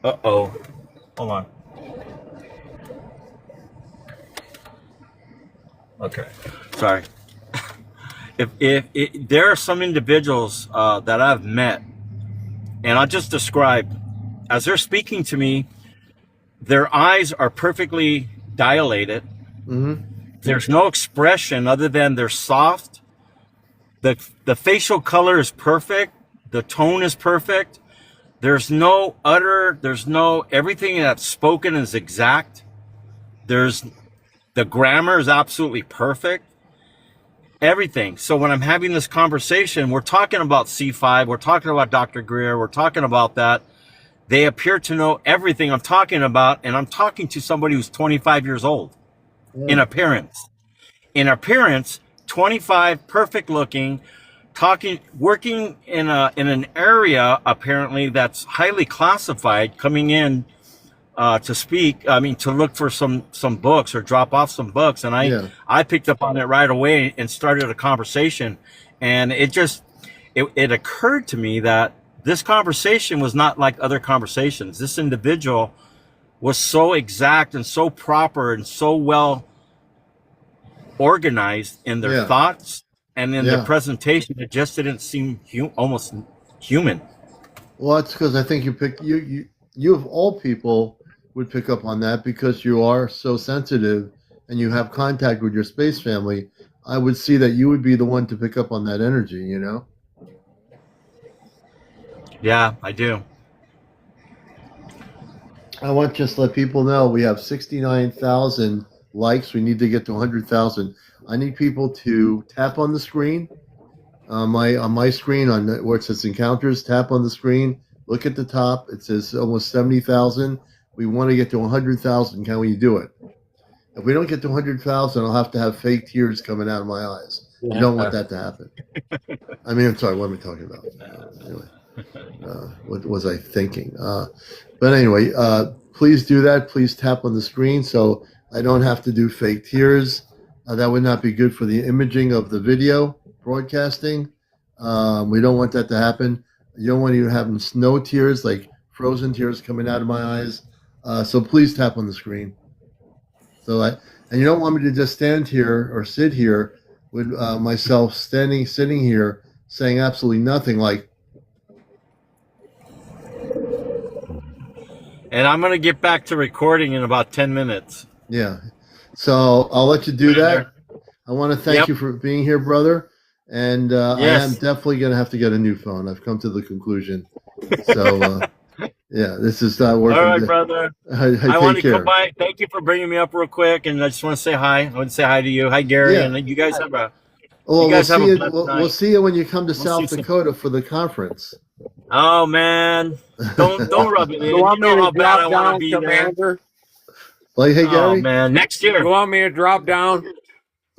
Uh-oh. Hold on. Okay. Sorry. If there are some individuals that I've met, and I'll just describe, as they're speaking to me, their eyes are perfectly dilated. Mm-hmm. There's no expression other than they're soft. The facial color is perfect. The tone is perfect. There's no everything that's spoken is exact. The grammar is absolutely perfect. Everything. So when I'm having this conversation, we're talking about C5, we're talking about Dr. Greer, we're talking about that. They appear to know everything I'm talking about, and I'm talking to somebody who's 25 years old in Yeah. appearance. In appearance, 25, perfect looking, talking, working in an area apparently that's highly classified, coming in to speak. I mean, to look for some books or drop off some books, and Yeah. I picked up on it right away and started a conversation, and it occurred to me that this conversation was not like other conversations. This individual was so exact and so proper and so well organized in their Yeah. thoughts and in their Yeah. presentation. It just didn't seem almost human. Well, that's because I think you of all people would pick up on that because you are so sensitive and you have contact with your space family. I would see that you would be the one to pick up on that energy, you know? Yeah, I do. I want to just let people know we have 69,000 likes. We need to get to 100,000. I need people to tap on the screen on my screen where it says encounters. Tap on the screen. Look at the top. It says almost 70,000. We want to get to 100,000. Can we do it? If we don't get to 100,000, I'll have to have fake tears coming out of my eyes. You don't want that to happen. I mean, I'm sorry. What am I talking about? Anyway, what was I thinking? But anyway, please do that. Please tap on the screen so I don't have to do fake tears. That would not be good for the imaging of the video broadcasting. We don't want that to happen. You don't want you having snow tears, like frozen tears coming out of my eyes. So please tap on the screen. And you don't want me to just stand here or sit here with myself sitting here saying absolutely nothing. Like, And I'm going to get back to recording in about 10 minutes. yeah. So I'll let you do that. I want to thank Yep. you for being here, brother. And I am Yes. definitely going to have to get a new phone. I've come to the conclusion. So, yeah, this is not working. All right, brother. I I want take to come care. by. Thank you for bringing me up real quick, and I just want to say hi. I want to say hi to you. Hi, Gary, Yeah. and you guys have a Well, we'll see you. blessed We'll night. see you when you come to We'll see you South soon. Dakota for the conference. Oh man, don't rub it in. You You want me know to how bad I drop want to down, be there. Commander? Like, hey, Oh Gary, man, next year. You want me to drop down?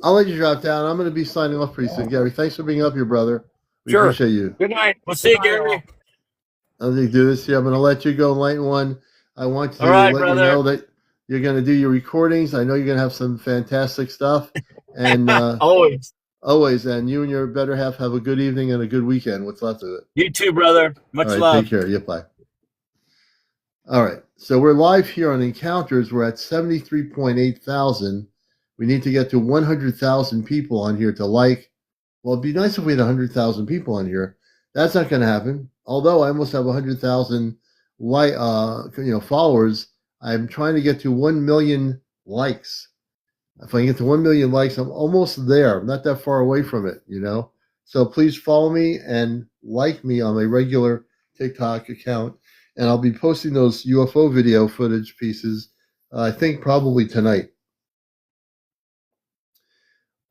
I'll let you drop down. I'm going to be signing off pretty soon. Gary, thanks for being up here, brother. We Sure. appreciate you. Good night. We'll see you, Gary. I'm going to do this here. I'm going to let you go, Enlighten1. I want to All right, let you brother. know that you're going to do your recordings. I know you're going to have some fantastic stuff. And Always. always, and you and your better half have a good evening and a good weekend. What's left of it. You too, brother. Much All right, love. take care. Yeah, bye. All right, so we're live here on Encounters. We're at 73.8 thousand. We need to get to 100,000 people on here to like. Well, it'd be nice if we had 100,000 people on here. That's not going to happen. Although I almost have 100,000 followers, I'm trying to get to 1 million likes. If I can get to 1 million likes, I'm almost there. I'm not that far away from it, you know? So please follow me and like me on my regular TikTok account. And I'll be posting those UFO video footage pieces, I think probably tonight.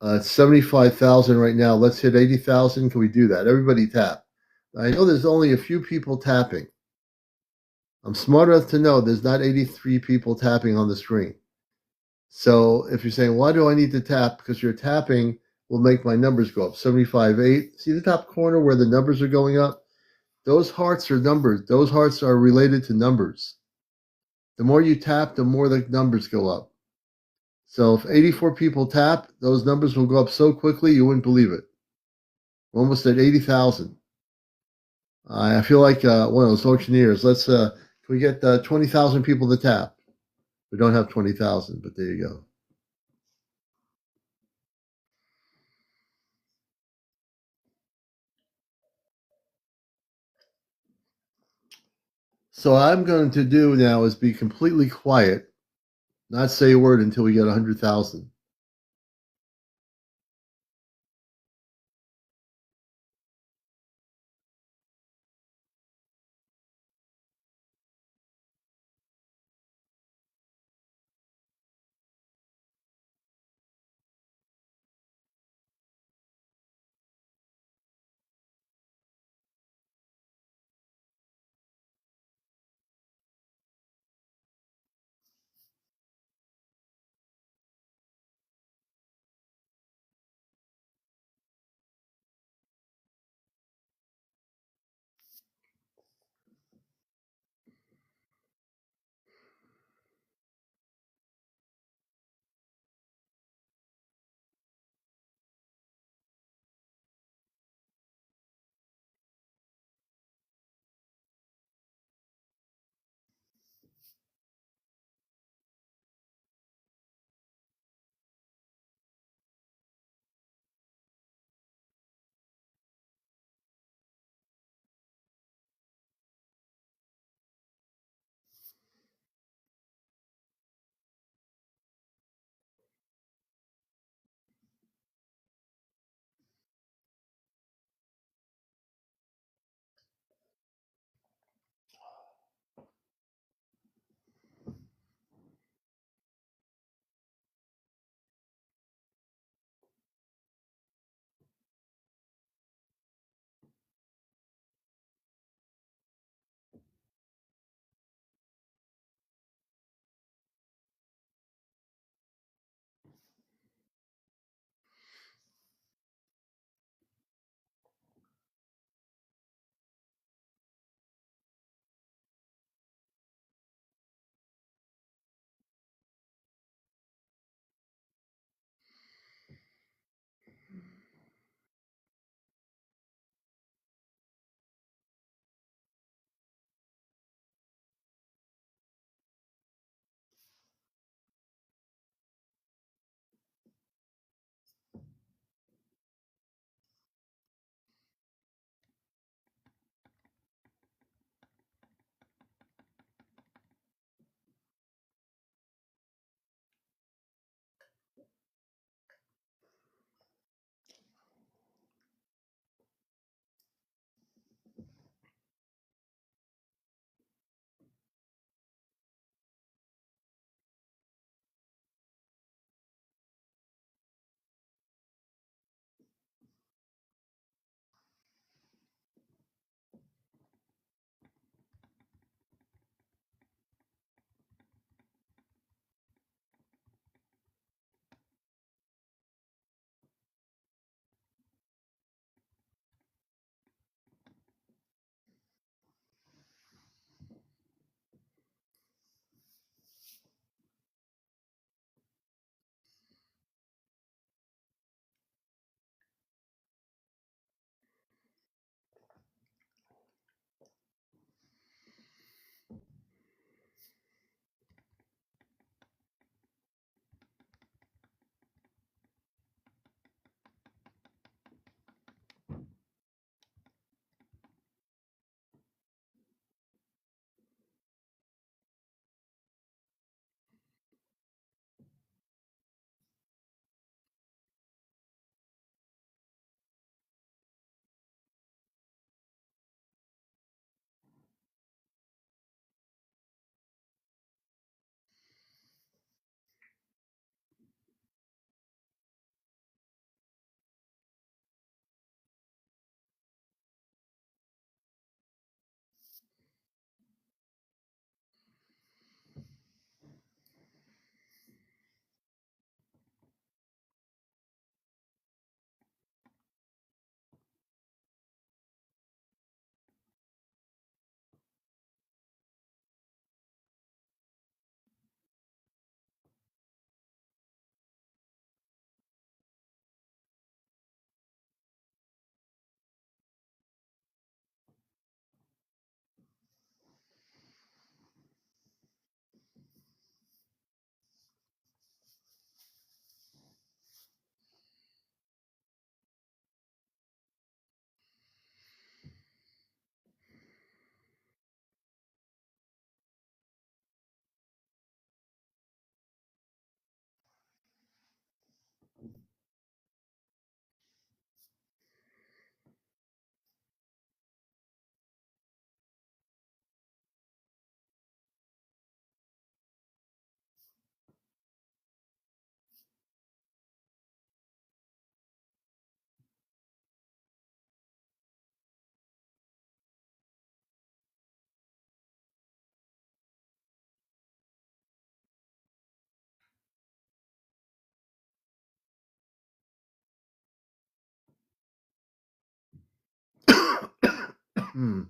It's 75,000 right now. Let's hit 80,000. Can we do that? Everybody tap. I know there's only a few people tapping. I'm smart enough to know there's not 83 people tapping on the screen. So if you're saying, why do I need to tap? Because your tapping will make my numbers go up. 75.8. See the top corner where the numbers are going up? Those hearts are numbers. Those hearts are related to numbers. The more you tap, the more the numbers go up. So if 84 people tap, those numbers will go up so quickly you wouldn't believe it. We're almost at 80,000. I feel like one of those auctioneers. Can we get 20,000 people to tap? We don't have 20,000, but there you go. So what I'm going to do now is be completely quiet, not say a word until we get 100,000. Hmm.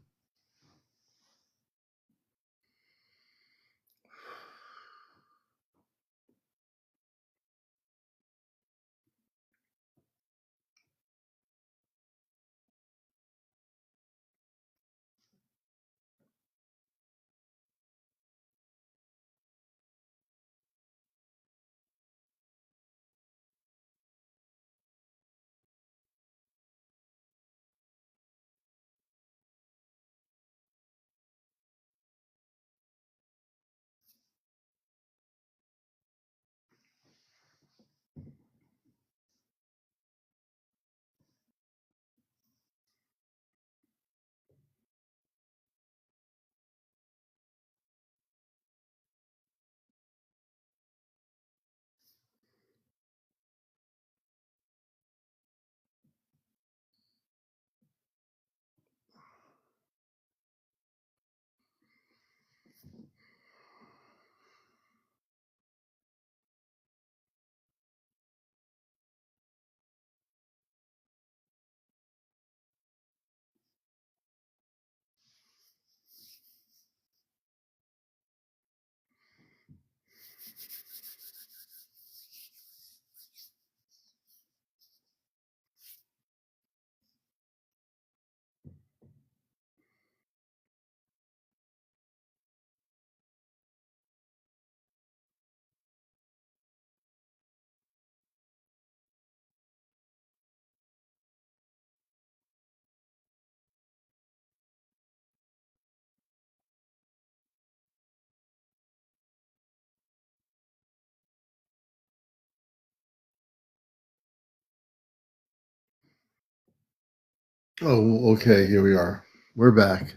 Oh, okay. Here we are. We're back.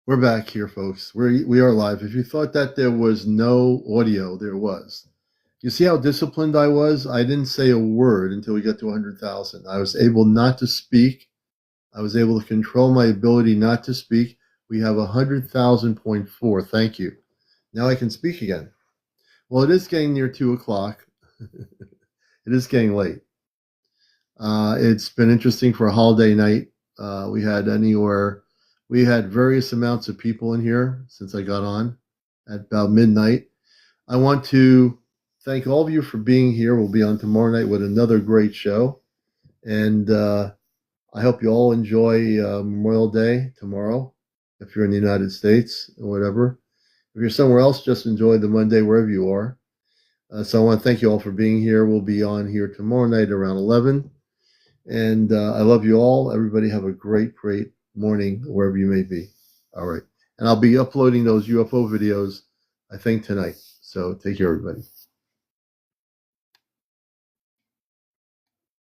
We're back here, folks. We are live. If you thought that there was no audio, there was. You see how disciplined I was? I didn't say a word until we got to 100,000. I was able not to speak. I was able to control my ability not to speak. We have 100,000.4. Thank you. Now I can speak again. Well, it is getting near 2 o'clock. It is getting late. It's been interesting for a holiday night. We had various amounts of people in here since I got on at about midnight. I want to thank all of you for being here. We'll be on tomorrow night with another great show. And I hope you all enjoy Memorial Day tomorrow, if you're in the United States or whatever. If you're somewhere else, just enjoy the Monday wherever you are. So I want to thank you all for being here. We'll be on here tomorrow night around 11. And I love you all. Everybody have a great, great morning wherever you may be. All right. And I'll be uploading those UFO videos, I think, tonight. So take care, everybody.